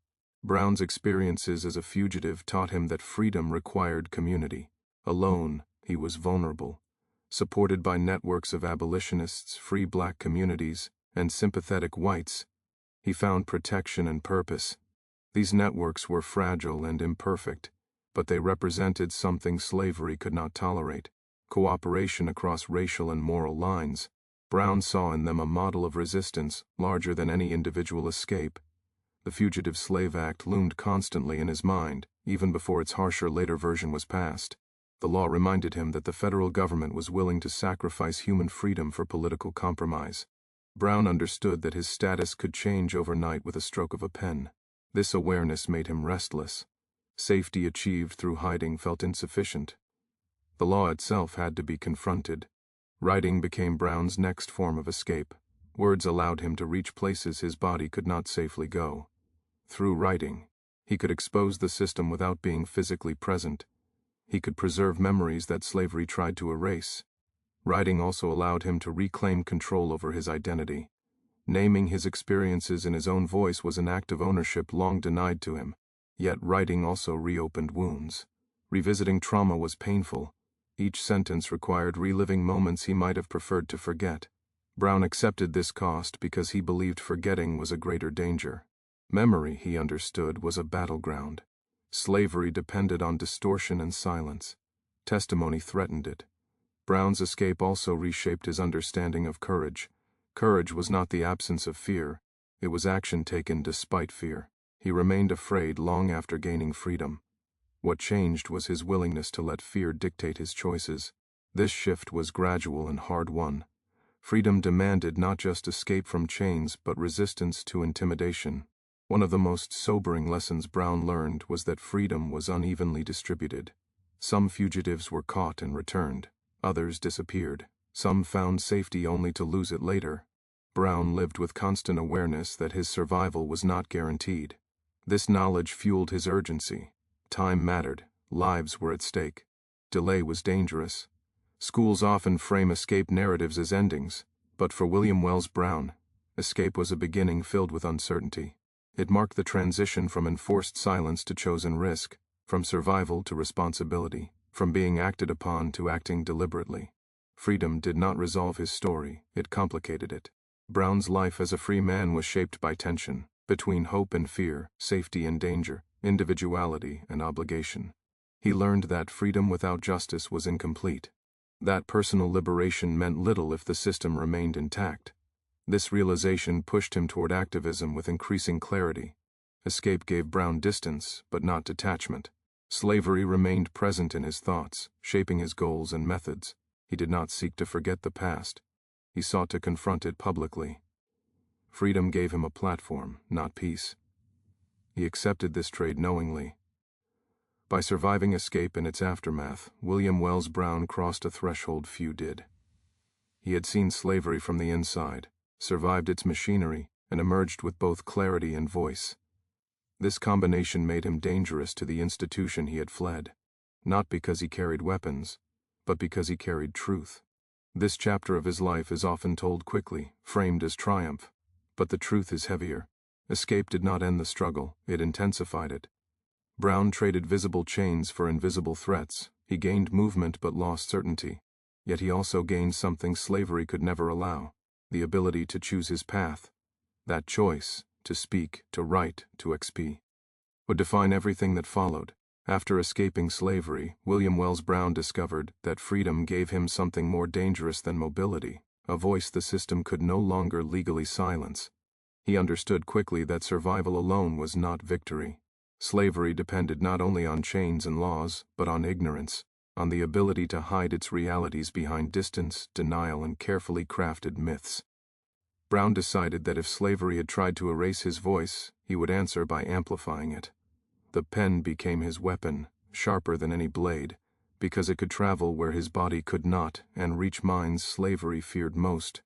Brown's experiences as a fugitive taught him that freedom required community. Alone, he was vulnerable. Supported by networks of abolitionists, free black communities, and sympathetic whites, he found protection and purpose. These networks were fragile and imperfect, but they represented something slavery could not tolerate: cooperation across racial and moral lines. Brown saw in them a model of resistance larger than any individual escape. The Fugitive Slave Act loomed constantly in his mind, even before its harsher later version was passed. The law reminded him that the federal government was willing to sacrifice human freedom for political compromise. Brown understood that his status could change overnight with a stroke of a pen. This awareness made him restless. Safety achieved through hiding felt insufficient. The law itself had to be confronted. Writing became Brown's next form of escape. Words allowed him to reach places his body could not safely go. Through writing, he could expose the system without being physically present. He could preserve memories that slavery tried to erase. Writing also allowed him to reclaim control over his identity. Naming his experiences in his own voice was an act of ownership long denied to him. Yet writing also reopened wounds. Revisiting trauma was painful. Each sentence required reliving moments he might have preferred to forget. Brown accepted this cost because he believed forgetting was a greater danger. Memory, he understood, was a battleground. Slavery depended on distortion and silence. Testimony threatened it. Brown's escape also reshaped his understanding of courage. Courage was not the absence of fear. It was action taken despite fear. He remained afraid long after gaining freedom. What changed was his willingness to let fear dictate his choices. This shift was gradual and hard-won. Freedom demanded not just escape from chains but resistance to intimidation. One of the most sobering lessons Brown learned was that freedom was unevenly distributed. Some fugitives were caught and returned. Others disappeared. Some found safety only to lose it later. Brown lived with constant awareness that his survival was not guaranteed. This knowledge fueled his urgency. Time mattered. Lives were at stake. Delay was dangerous. Schools often frame escape narratives as endings, but for William Wells Brown, escape was a beginning filled with uncertainty. It marked the transition from enforced silence to chosen risk, from survival to responsibility, from being acted upon to acting deliberately. Freedom did not resolve his story, it complicated it. Brown's life as a free man was shaped by tension, between hope and fear, safety and danger, individuality and obligation. He learned that freedom without justice was incomplete. That personal liberation meant little if the system remained intact. This realization pushed him toward activism with increasing clarity. Escape gave Brown distance, but not detachment. Slavery remained present in his thoughts, shaping his goals and methods. He did not seek to forget the past. He sought to confront it publicly. Freedom gave him a platform, not peace. He accepted this trade knowingly. By surviving escape and its aftermath, William Wells Brown crossed a threshold few did. He had seen slavery from the inside, survived its machinery, and emerged with both clarity and voice. This combination made him dangerous to the institution he had fled, not because he carried weapons, but because he carried truth. This chapter of his life is often told quickly, framed as triumph, but the truth is heavier. Escape did not end the struggle, it intensified it. Brown traded visible chains for invisible threats. He gained movement but lost certainty. Yet he also gained something slavery could never allow: the ability to choose his path. That choice, to speak, to write, to XP, would define everything that followed. After escaping slavery, William Wells Brown discovered that freedom gave him something more dangerous than mobility, a voice the system could no longer legally silence. He understood quickly that survival alone was not victory. Slavery depended not only on chains and laws, but on ignorance. on the ability to hide its realities behind distance, denial, and carefully crafted myths. Brown decided that if slavery had tried to erase his voice, he would answer by amplifying it. The pen became his weapon, sharper than any blade, because it could travel where his body could not and reach minds slavery feared most.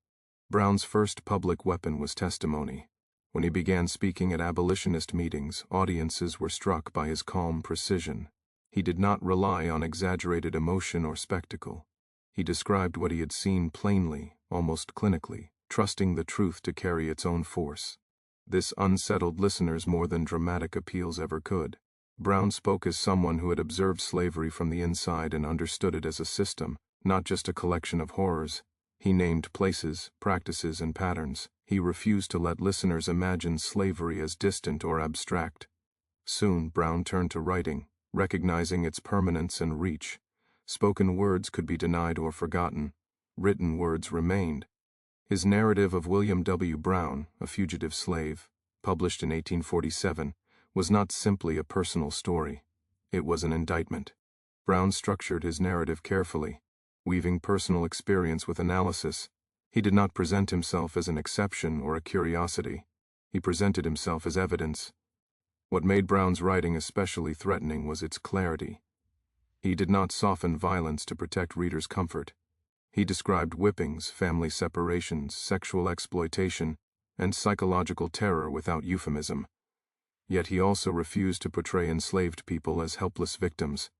Brown's first public weapon was testimony. When he began speaking at abolitionist meetings, audiences were struck by his calm precision. He did not rely on exaggerated emotion or spectacle. He described what he had seen plainly, almost clinically, trusting the truth to carry its own force. This unsettled listeners more than dramatic appeals ever could. Brown spoke as someone who had observed slavery from the inside and understood it as a system, not just a collection of horrors. He named places, practices, and patterns. He refused to let listeners imagine slavery as distant or abstract. Soon, Brown turned to writing, recognizing its permanence and reach. Spoken words could be denied or forgotten. Written words remained. His narrative of William W. Brown, a fugitive slave, published in 1847, was not simply a personal story. It was an indictment. Brown structured his narrative carefully, weaving personal experience with analysis. He did not present himself as an exception or a curiosity. He presented himself as evidence. What made Brown's writing especially threatening was its clarity. He did not soften violence to protect readers' comfort. He described whippings, family separations, sexual exploitation, and psychological terror without euphemism. Yet he also refused to portray enslaved people as helpless victims.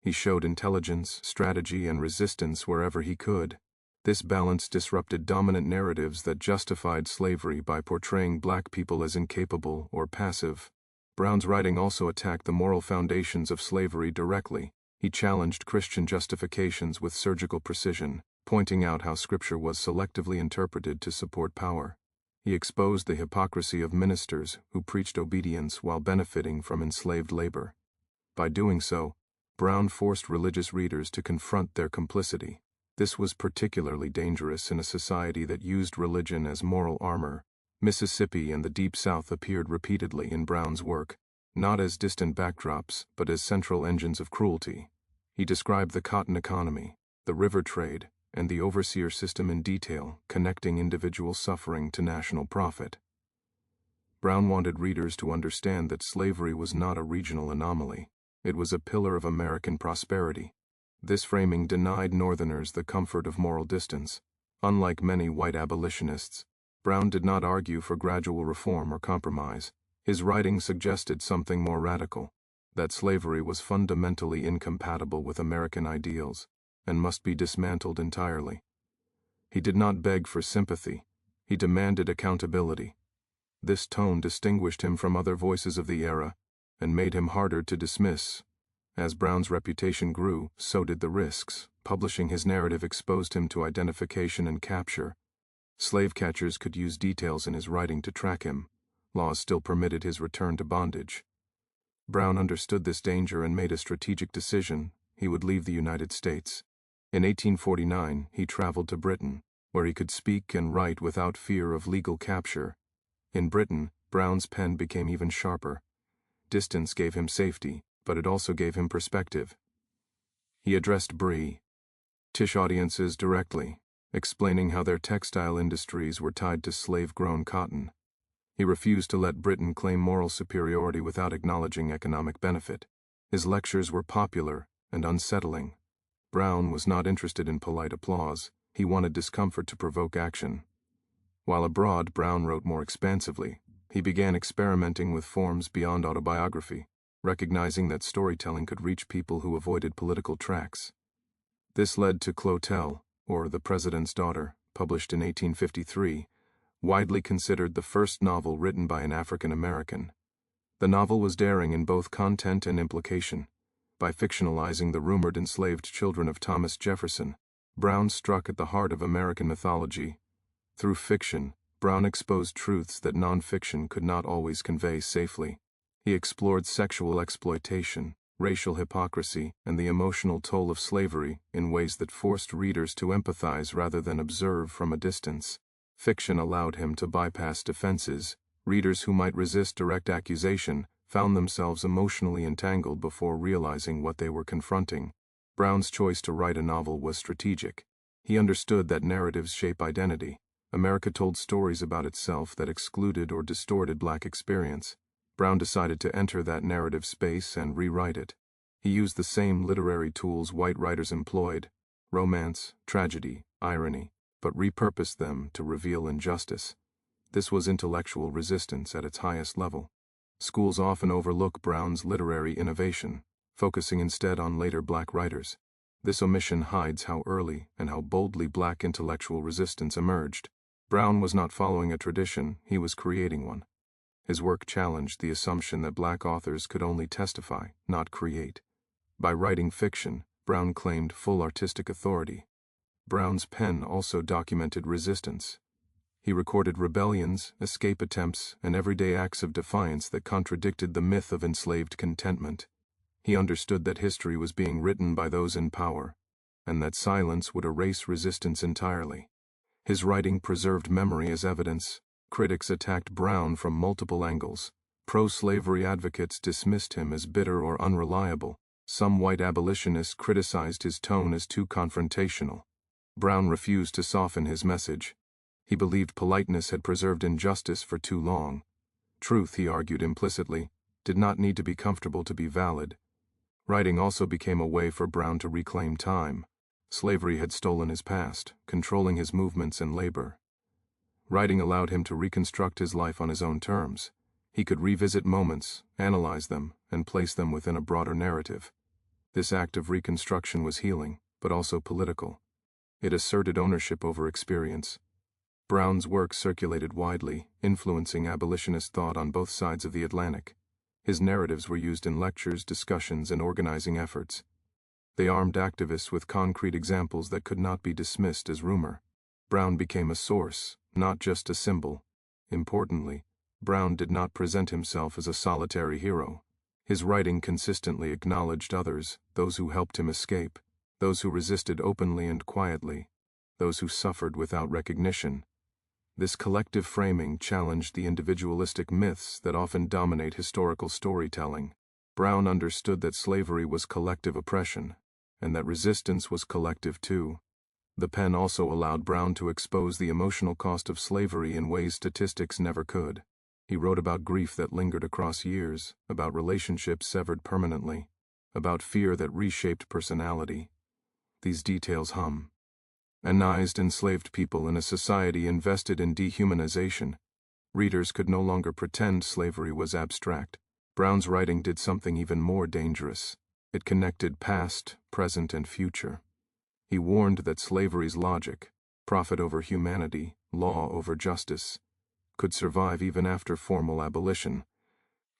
He showed intelligence, strategy, and resistance wherever he could. This balance disrupted dominant narratives that justified slavery by portraying black people as incapable or passive. Brown's writing also attacked the moral foundations of slavery directly. He challenged Christian justifications with surgical precision, pointing out how Scripture was selectively interpreted to support power. He exposed the hypocrisy of ministers who preached obedience while benefiting from enslaved labor. By doing so, Brown forced religious readers to confront their complicity. This was particularly dangerous in a society that used religion as moral armor. Mississippi and the Deep South appeared repeatedly in Brown's work, not as distant backdrops, but as central engines of cruelty. He described the cotton economy, the river trade, and the overseer system in detail, connecting individual suffering to national profit. Brown wanted readers to understand that slavery was not a regional anomaly. It was a pillar of American prosperity. This framing denied Northerners the comfort of moral distance. Unlike many white abolitionists, Brown did not argue for gradual reform or compromise. His writing suggested something more radical, that slavery was fundamentally incompatible with American ideals and must be dismantled entirely. He did not beg for sympathy. He demanded accountability. This tone distinguished him from other voices of the era and made him harder to dismiss. As Brown's reputation grew, so did the risks. Publishing his narrative exposed him to identification and capture. Slave catchers could use details in his writing to track him. Laws still permitted his return to bondage. Brown understood this danger and made a strategic decision. He would leave the United States. In 1849, he traveled to Britain, where he could speak and write without fear of legal capture. In Britain, Brown's pen became even sharper. Distance gave him safety, but it also gave him perspective. He addressed British audiences directly, explaining how their textile industries were tied to slave-grown cotton. He refused to let Britain claim moral superiority without acknowledging economic benefit. His lectures were popular and unsettling. Brown was not interested in polite applause. He wanted discomfort to provoke action. While abroad, Brown wrote more expansively. He began experimenting with forms beyond autobiography, recognizing that storytelling could reach people who avoided political tracks. This led to Clotel, or The President's Daughter, published in 1853, widely considered the first novel written by an African American. The novel was daring in both content and implication. By fictionalizing the rumored enslaved children of Thomas Jefferson, Brown struck at the heart of American mythology. Through fiction, Brown exposed truths that nonfiction could not always convey safely. He explored sexual exploitation, racial hypocrisy, and the emotional toll of slavery in ways that forced readers to empathize rather than observe from a distance. Fiction allowed him to bypass defenses. Readers who might resist direct accusation found themselves emotionally entangled before realizing what they were confronting. Brown's choice to write a novel was strategic. He understood that narratives shape identity. America told stories about itself that excluded or distorted Black experience. Brown decided to enter that narrative space and rewrite it. He used the same literary tools white writers employed: romance, tragedy, irony, but repurposed them to reveal injustice. This was intellectual resistance at its highest level. Schools often overlook Brown's literary innovation, focusing instead on later Black writers. This omission hides how early and how boldly Black intellectual resistance emerged. Brown was not following a tradition, he was creating one. His work challenged the assumption that Black authors could only testify, not create. By writing fiction, Brown claimed full artistic authority. Brown's pen also documented resistance. He recorded rebellions, escape attempts, and everyday acts of defiance that contradicted the myth of enslaved contentment. He understood that history was being written by those in power, and that silence would erase resistance entirely. His writing preserved memory as evidence. Critics attacked Brown from multiple angles. Pro-slavery advocates dismissed him as bitter or unreliable. Some white abolitionists criticized his tone as too confrontational. Brown refused to soften his message. He believed politeness had preserved injustice for too long. Truth, he argued implicitly, did not need to be comfortable to be valid. Writing also became a way for Brown to reclaim time. Slavery had stolen his past, controlling his movements and labor. Writing allowed him to reconstruct his life on his own terms. He could revisit moments, analyze them, and place them within a broader narrative. This act of reconstruction was healing, but also political. It asserted ownership over experience. Brown's work circulated widely, influencing abolitionist thought on both sides of the Atlantic. His narratives were used in lectures, discussions, and organizing efforts. They armed activists with concrete examples that could not be dismissed as rumor. Brown became a source, not just a symbol. Importantly, Brown did not present himself as a solitary hero. His writing consistently acknowledged others, those who helped him escape, those who resisted openly and quietly, those who suffered without recognition. This collective framing challenged the individualistic myths that often dominate historical storytelling. Brown understood that slavery was collective oppression, and that resistance was collective too. The pen also allowed Brown to expose the emotional cost of slavery in ways statistics never could. He wrote about grief that lingered across years, about relationships severed permanently, about fear that reshaped personality. These details humanized enslaved people in a society invested in dehumanization. Readers could no longer pretend slavery was abstract. Brown's writing did something even more dangerous. It connected past, present, and future. He warned that slavery's logic, profit over humanity, law over justice, could survive even after formal abolition.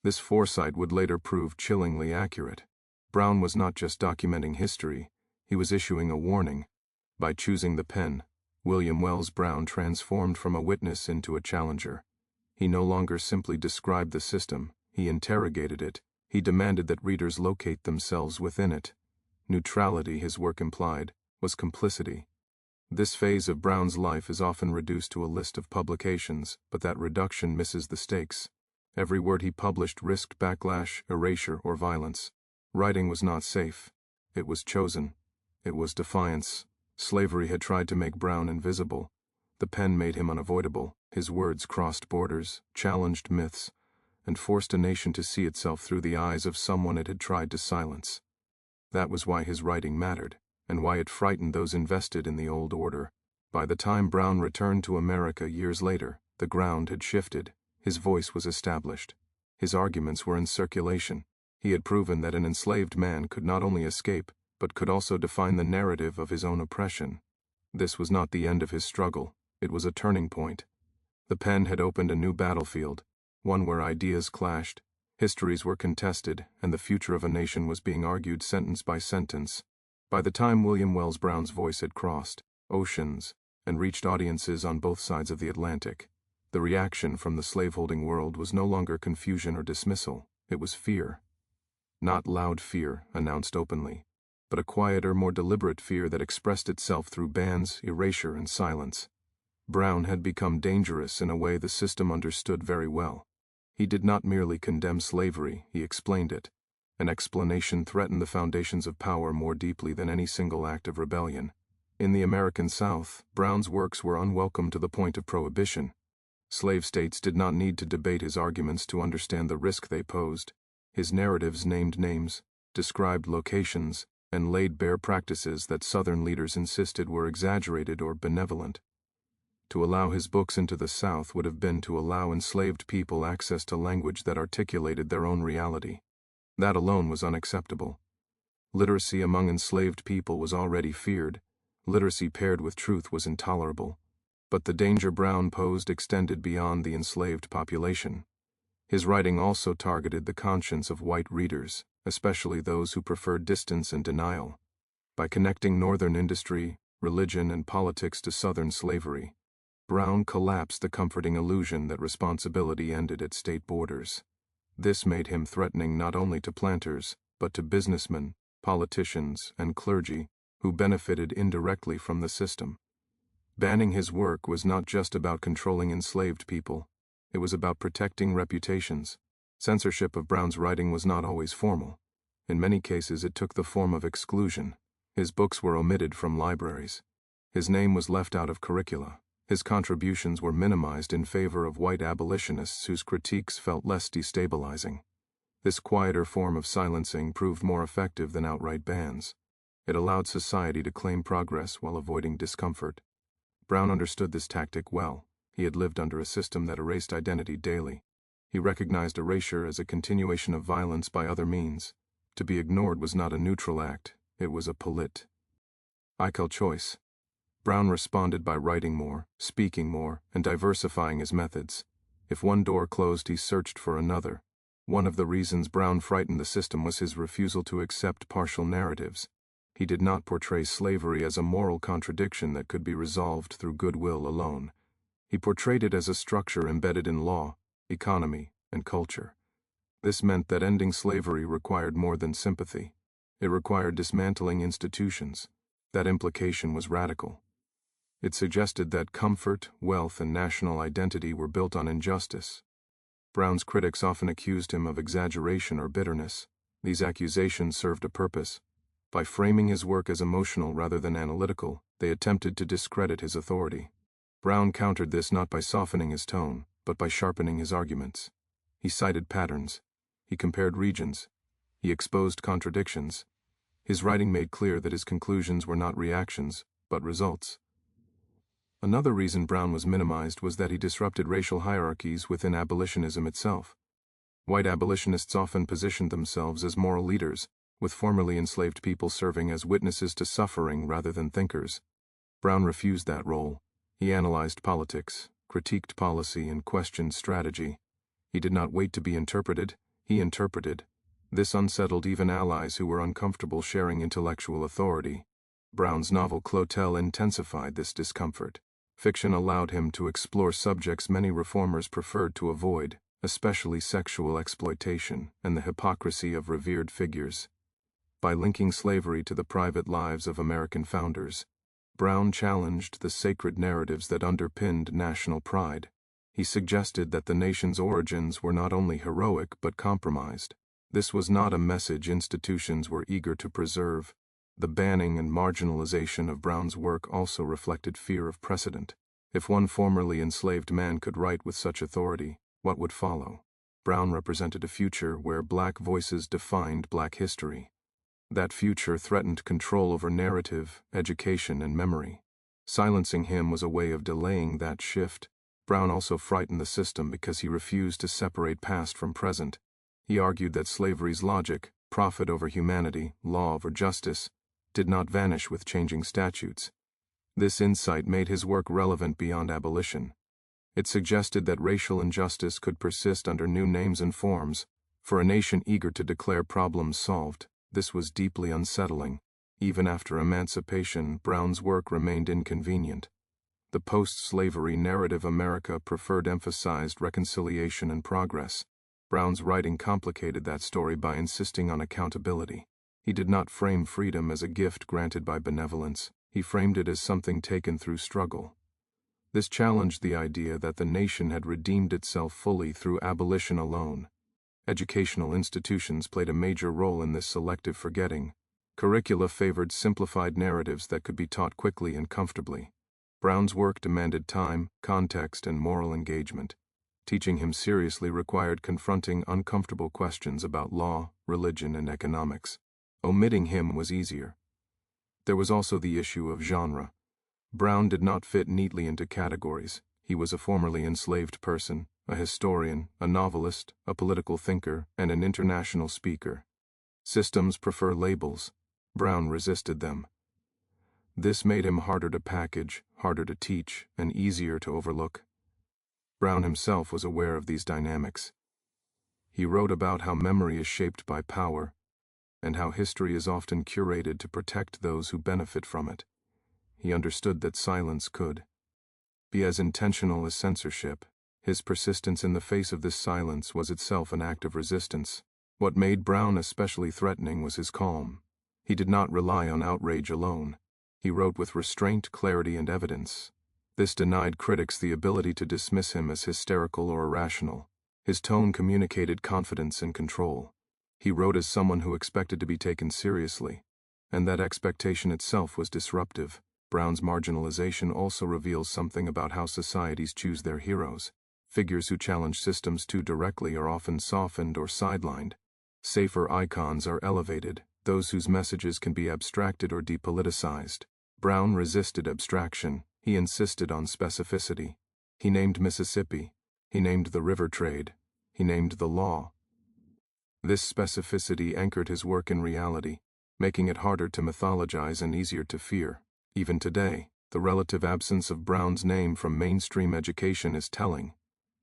This foresight would later prove chillingly accurate. Brown was not just documenting history, he was issuing a warning. By choosing the pen, William Wells Brown transformed from a witness into a challenger. He no longer simply described the system, he interrogated it. He demanded that readers locate themselves within it. Neutrality, his work implied, was complicity. This phase of Brown's life is often reduced to a list of publications, but that reduction misses the stakes. Every word he published risked backlash, erasure, or violence. Writing was not safe. It was chosen. It was defiance. Slavery had tried to make Brown invisible. The pen made him unavoidable. His words crossed borders, challenged myths, and forced a nation to see itself through the eyes of someone it had tried to silence. That was why his writing mattered, and why it frightened those invested in the old order. By the time Brown returned to America years later, the ground had shifted. His voice was established. His arguments were in circulation. He had proven that an enslaved man could not only escape, but could also define the narrative of his own oppression. This was not the end of his struggle. It was a turning point. The pen had opened a new battlefield, one where ideas clashed, histories were contested, and the future of a nation was being argued sentence by sentence. By the time William Wells Brown's voice had crossed oceans and reached audiences on both sides of the Atlantic, the reaction from the slaveholding world was no longer confusion or dismissal, it was fear. Not loud fear, announced openly, but a quieter, more deliberate fear that expressed itself through bans, erasure, and silence. Brown had become dangerous in a way the system understood very well. He did not merely condemn slavery, he explained it. An explanation threatened the foundations of power more deeply than any single act of rebellion. In the American South, Brown's works were unwelcome to the point of prohibition. Slave states did not need to debate his arguments to understand the risk they posed. His narratives named names, described locations, and laid bare practices that Southern leaders insisted were exaggerated or benevolent. To allow his books into the South would have been to allow enslaved people access to language that articulated their own reality. That alone was unacceptable. Literacy among enslaved people was already feared. Literacy paired with truth was intolerable. But the danger Brown posed extended beyond the enslaved population. His writing also targeted the conscience of white readers, especially those who preferred distance and denial. By connecting Northern industry, religion, and politics to Southern slavery, Brown collapsed the comforting illusion that responsibility ended at state borders. This made him threatening not only to planters, but to businessmen, politicians, and clergy, who benefited indirectly from the system. Banning his work was not just about controlling enslaved people, it was about protecting reputations. Censorship of Brown's writing was not always formal. In many cases it took the form of exclusion. His books were omitted from libraries. His name was left out of curricula. His contributions were minimized in favor of white abolitionists whose critiques felt less destabilizing. This quieter form of silencing proved more effective than outright bans. It allowed society to claim progress while avoiding discomfort. Brown understood this tactic well. He had lived under a system that erased identity daily. He recognized erasure as a continuation of violence by other means. To be ignored was not a neutral act, it was a political choice. Brown responded by writing more, speaking more, and diversifying his methods. If one door closed, he searched for another. One of the reasons Brown frightened the system was his refusal to accept partial narratives. He did not portray slavery as a moral contradiction that could be resolved through goodwill alone. He portrayed it as a structure embedded in law, economy, and culture. This meant that ending slavery required more than sympathy. It required dismantling institutions. That implication was radical. It suggested that comfort, wealth, and national identity were built on injustice. Brown's critics often accused him of exaggeration or bitterness. These accusations served a purpose. By framing his work as emotional rather than analytical, they attempted to discredit his authority. Brown countered this not by softening his tone, but by sharpening his arguments. He cited patterns. He compared regions. He exposed contradictions. His writing made clear that his conclusions were not reactions, but results. Another reason Brown was minimized was that he disrupted racial hierarchies within abolitionism itself. White abolitionists often positioned themselves as moral leaders, with formerly enslaved people serving as witnesses to suffering rather than thinkers. Brown refused that role. He analyzed politics, critiqued policy, and questioned strategy. He did not wait to be interpreted, he interpreted. This unsettled even allies who were uncomfortable sharing intellectual authority. Brown's novel Clotel intensified this discomfort. Fiction allowed him to explore subjects many reformers preferred to avoid, especially sexual exploitation and the hypocrisy of revered figures. By linking slavery to the private lives of American founders, Brown challenged the sacred narratives that underpinned national pride. He suggested that the nation's origins were not only heroic but compromised. This was not a message institutions were eager to preserve. The banning and marginalization of Brown's work also reflected fear of precedent. If one formerly enslaved man could write with such authority, what would follow? Brown represented a future where black voices defined black history. That future threatened control over narrative, education, and memory. Silencing him was a way of delaying that shift. Brown also frightened the system because he refused to separate past from present. He argued that slavery's logic, profit over humanity, law over justice, did not vanish with changing statutes. This insight made his work relevant beyond abolition. It suggested that racial injustice could persist under new names and forms. For a nation eager to declare problems solved, this was deeply unsettling. Even after emancipation, Brown's work remained inconvenient. The post-slavery narrative America preferred emphasized reconciliation and progress. Brown's writing complicated that story by insisting on accountability. He did not frame freedom as a gift granted by benevolence. He framed it as something taken through struggle. This challenged the idea that the nation had redeemed itself fully through abolition alone. Educational institutions played a major role in this selective forgetting. Curricula favored simplified narratives that could be taught quickly and comfortably. Brown's work demanded time, context, and moral engagement. Teaching him seriously required confronting uncomfortable questions about law, religion, and economics. Omitting him was easier. There was also the issue of genre. Brown did not fit neatly into categories. He was a formerly enslaved person, a historian, a novelist, a political thinker, and an international speaker. Systems prefer labels. Brown resisted them. This made him harder to package, harder to teach, and easier to overlook. Brown himself was aware of these dynamics. He wrote about how memory is shaped by power, and how history is often curated to protect those who benefit from it. He understood that silence could be as intentional as censorship. His persistence in the face of this silence was itself an act of resistance. What made Brown especially threatening was his calm. He did not rely on outrage alone. He wrote with restraint, clarity, and evidence. This denied critics the ability to dismiss him as hysterical or irrational. His tone communicated confidence and control. He wrote as someone who expected to be taken seriously, and that expectation itself was disruptive. Brown's marginalization also reveals something about how societies choose their heroes. Figures who challenge systems too directly are often softened or sidelined. Safer icons are elevated, those whose messages can be abstracted or depoliticized. Brown resisted abstraction. He insisted on specificity. He named Mississippi. He named the river trade. He named the law. This specificity anchored his work in reality, making it harder to mythologize and easier to fear. Even today, the relative absence of Brown's name from mainstream education is telling.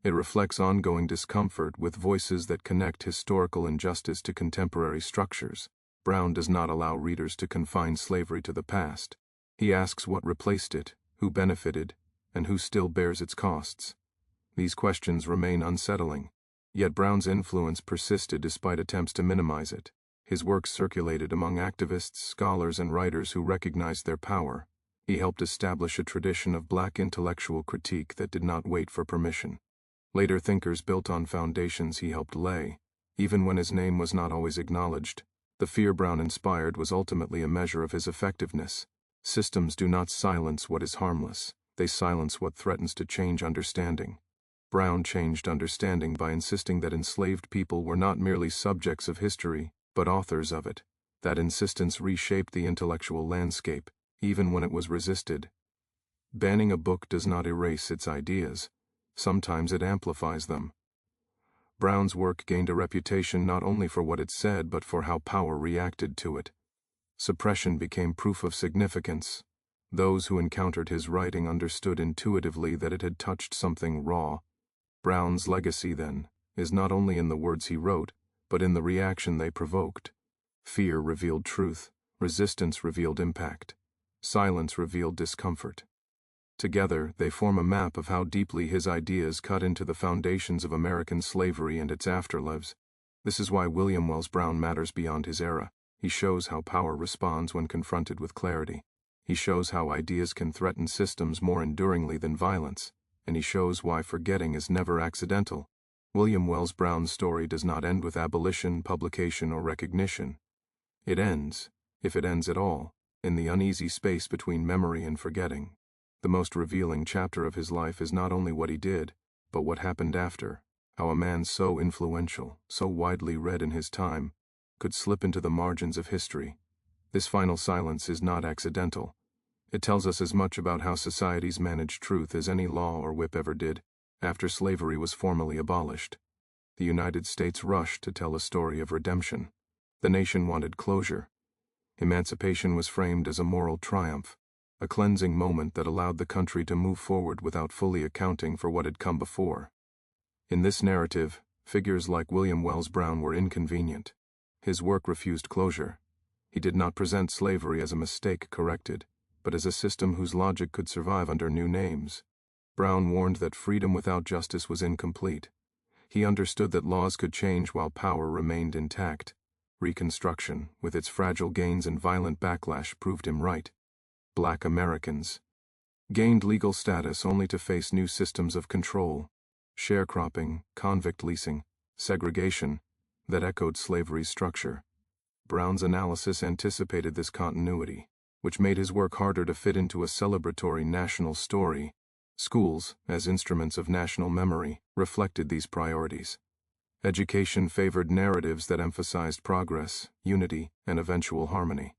It reflects ongoing discomfort with voices that connect historical injustice to contemporary structures. Brown does not allow readers to confine slavery to the past. He asks what replaced it, who benefited, and who still bears its costs. These questions remain unsettling, yet Brown's influence persisted despite attempts to minimize it. His work circulated among activists, scholars, and writers who recognized their power. He helped establish a tradition of Black intellectual critique that did not wait for permission. Later thinkers built on foundations he helped lay, even when his name was not always acknowledged. The fear Brown inspired was ultimately a measure of his effectiveness. Systems do not silence what is harmless, they silence what threatens to change understanding. Brown changed understanding by insisting that enslaved people were not merely subjects of history, but authors of it. That insistence reshaped the intellectual landscape, even when it was resisted. Banning a book does not erase its ideas. Sometimes it amplifies them. Brown's work gained a reputation not only for what it said but for how power reacted to it. Suppression became proof of significance. Those who encountered his writing understood intuitively that it had touched something raw. Brown's legacy, then, is not only in the words he wrote, but in the reaction they provoked. Fear revealed truth, resistance revealed impact, silence revealed discomfort. Together, they form a map of how deeply his ideas cut into the foundations of American slavery and its afterlives. This is why William Wells Brown matters beyond his era. He shows how power responds when confronted with clarity. He shows how ideas can threaten systems more enduringly than violence, and he shows why forgetting is never accidental. William Wells Brown's story does not end with abolition, publication, or recognition. It ends, if it ends at all, in the uneasy space between memory and forgetting. The most revealing chapter of his life is not only what he did, but what happened after, how a man so influential, so widely read in his time, could slip into the margins of history. This final silence is not accidental. It tells us as much about how societies manage truth as any law or whip ever did. After slavery was formally abolished, the United States rushed to tell a story of redemption. The nation wanted closure. Emancipation was framed as a moral triumph, a cleansing moment that allowed the country to move forward without fully accounting for what had come before. In this narrative, figures like William Wells Brown were inconvenient. His work refused closure. He did not present slavery as a mistake corrected, but as a system whose logic could survive under new names. Brown warned that freedom without justice was incomplete. He understood that laws could change while power remained intact. Reconstruction, with its fragile gains and violent backlash, proved him right. Black Americans gained legal status only to face new systems of control. Sharecropping, convict leasing, segregation, that echoed slavery's structure. Brown's analysis anticipated this continuity, which made his work harder to fit into a celebratory national story. Schools, as instruments of national memory, reflected these priorities. Education favored narratives that emphasized progress, unity, and eventual harmony.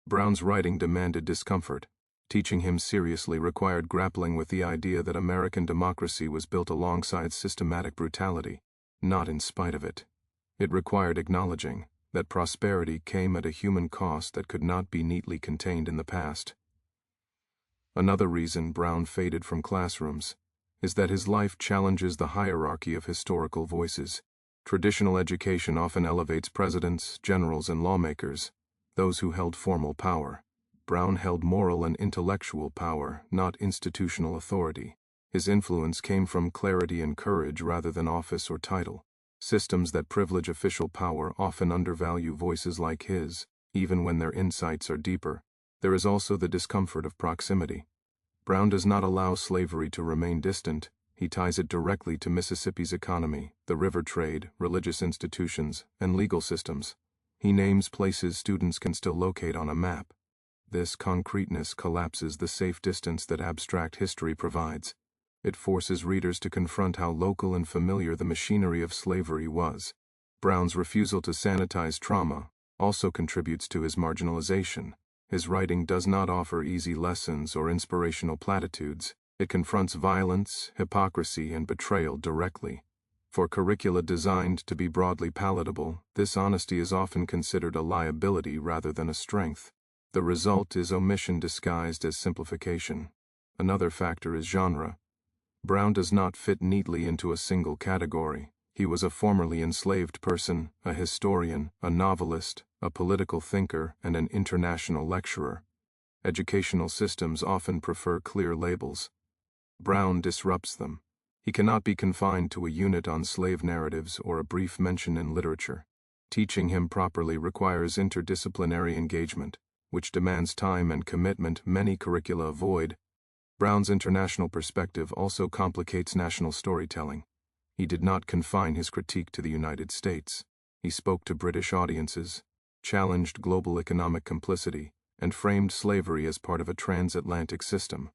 Brown's writing demanded discomfort. Teaching him seriously required grappling with the idea that American democracy was built alongside systematic brutality, not in spite of it. It required acknowledging that prosperity came at a human cost that could not be neatly contained in the past. Another reason Brown faded from classrooms is that his life challenges the hierarchy of historical voices. Traditional education often elevates presidents, generals, and lawmakers, those who held formal power. Brown held moral and intellectual power, not institutional authority. His influence came from clarity and courage rather than office or title. Systems that privilege official power often undervalue voices like his, even when their insights are deeper. There is also the discomfort of proximity. Brown does not allow slavery to remain distant. He ties it directly to Mississippi's economy, the river trade, religious institutions, and legal systems. He names places students can still locate on a map. This concreteness collapses the safe distance that abstract history provides. It forces readers to confront how local and familiar the machinery of slavery was. Brown's refusal to sanitize trauma also contributes to his marginalization. His writing does not offer easy lessons or inspirational platitudes. It confronts violence, hypocrisy, and betrayal directly. For curricula designed to be broadly palatable, this honesty is often considered a liability rather than a strength. The result is omission disguised as simplification. Another factor is genre. Brown does not fit neatly into a single category. He was a formerly enslaved person, a historian, a novelist, a political thinker, and an international lecturer. Educational systems often prefer clear labels. Brown disrupts them. He cannot be confined to a unit on slave narratives or a brief mention in literature. Teaching him properly requires interdisciplinary engagement, which demands time and commitment many curricula avoid. Brown's international perspective also complicates national storytelling. He did not confine his critique to the United States. He spoke to British audiences, challenged global economic complicity, and framed slavery as part of a transatlantic system.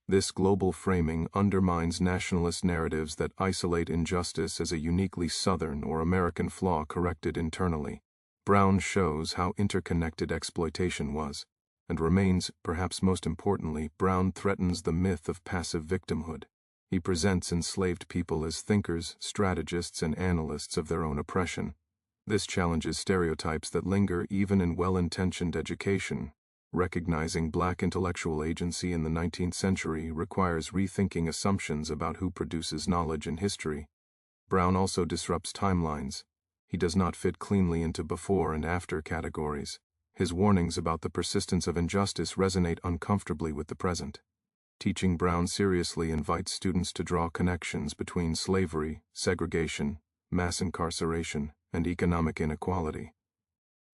This global framing undermines nationalist narratives that isolate injustice as a uniquely Southern or American flaw corrected internally. Brown shows how interconnected exploitation was, and remains, perhaps most importantly, Brown threatens the myth of passive victimhood. He presents enslaved people as thinkers, strategists, and analysts of their own oppression. This challenges stereotypes that linger even in well-intentioned education. Recognizing Black intellectual agency in the 19th century requires rethinking assumptions about who produces knowledge in history. Brown also disrupts timelines. He does not fit cleanly into before and after categories. His warnings about the persistence of injustice resonate uncomfortably with the present. Teaching Brown seriously invites students to draw connections between slavery, segregation, mass incarceration, and economic inequality.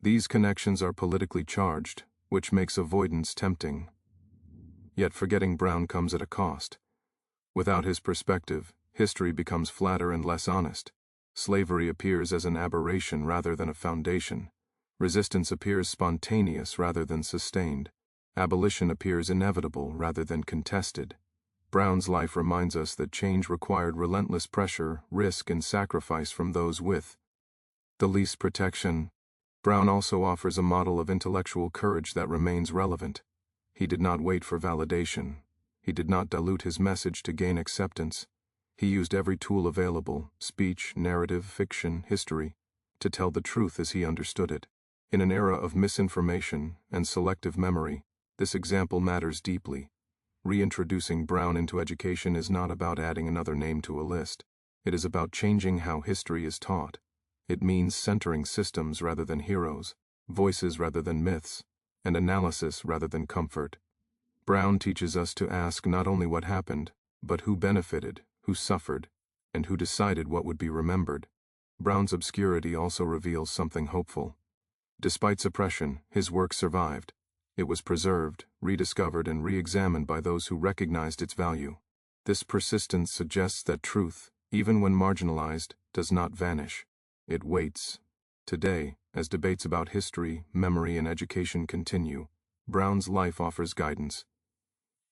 These connections are politically charged, which makes avoidance tempting. Yet forgetting Brown comes at a cost. Without his perspective, history becomes flatter and less honest. Slavery appears as an aberration rather than a foundation. Resistance appears spontaneous rather than sustained. Abolition appears inevitable rather than contested. Brown's life reminds us that change required relentless pressure, risk, and sacrifice from those with the least protection. Brown also offers a model of intellectual courage that remains relevant. He did not wait for validation. He did not dilute his message to gain acceptance. He used every tool available, speech, narrative, fiction, history, to tell the truth as he understood it. In an era of misinformation and selective memory, this example matters deeply. Reintroducing Brown into education is not about adding another name to a list. It is about changing how history is taught. It means centering systems rather than heroes, voices rather than myths, and analysis rather than comfort. Brown teaches us to ask not only what happened, but who benefited, who suffered, and who decided what would be remembered. Brown's obscurity also reveals something hopeful. Despite suppression, his work survived. It was preserved, rediscovered, and re-examined by those who recognized its value. This persistence suggests that truth, even when marginalized, does not vanish. It waits, Today, as debates about history, memory, and education continue, Brown's life offers guidance.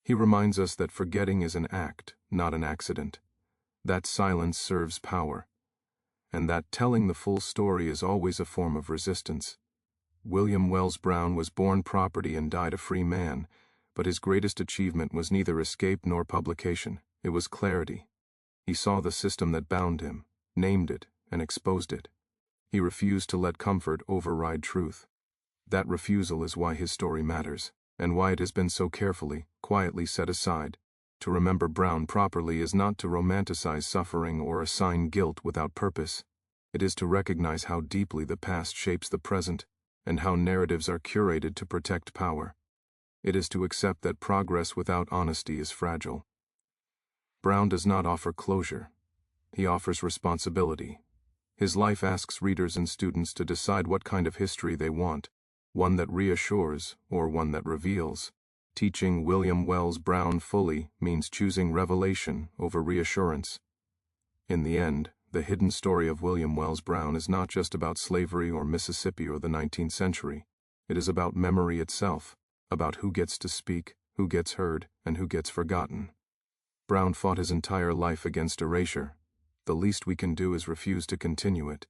He reminds us that forgetting is an act, not an accident, that silence serves power, and that telling the full story is always a form of resistance. William Wells Brown was born property and died a free man, but his greatest achievement was neither escape nor publication. It was clarity. He saw the system that bound him, named it, and exposed it. He refused to let comfort override truth. That refusal is why his story matters, and why it has been so carefully, quietly set aside. To remember Brown properly is not to romanticize suffering or assign guilt without purpose. It is to recognize how deeply the past shapes the present, and how narratives are curated to protect power. It is to accept that progress without honesty is fragile. Brown does not offer closure. He offers responsibility. His life asks readers and students to decide what kind of history they want, one that reassures or one that reveals. Teaching William Wells Brown fully means choosing revelation over reassurance. In the end, the hidden story of William Wells Brown is not just about slavery or Mississippi or the 19th century. It is about memory itself, about who gets to speak, who gets heard, and who gets forgotten. Brown fought his entire life against erasure. The least we can do is refuse to continue it.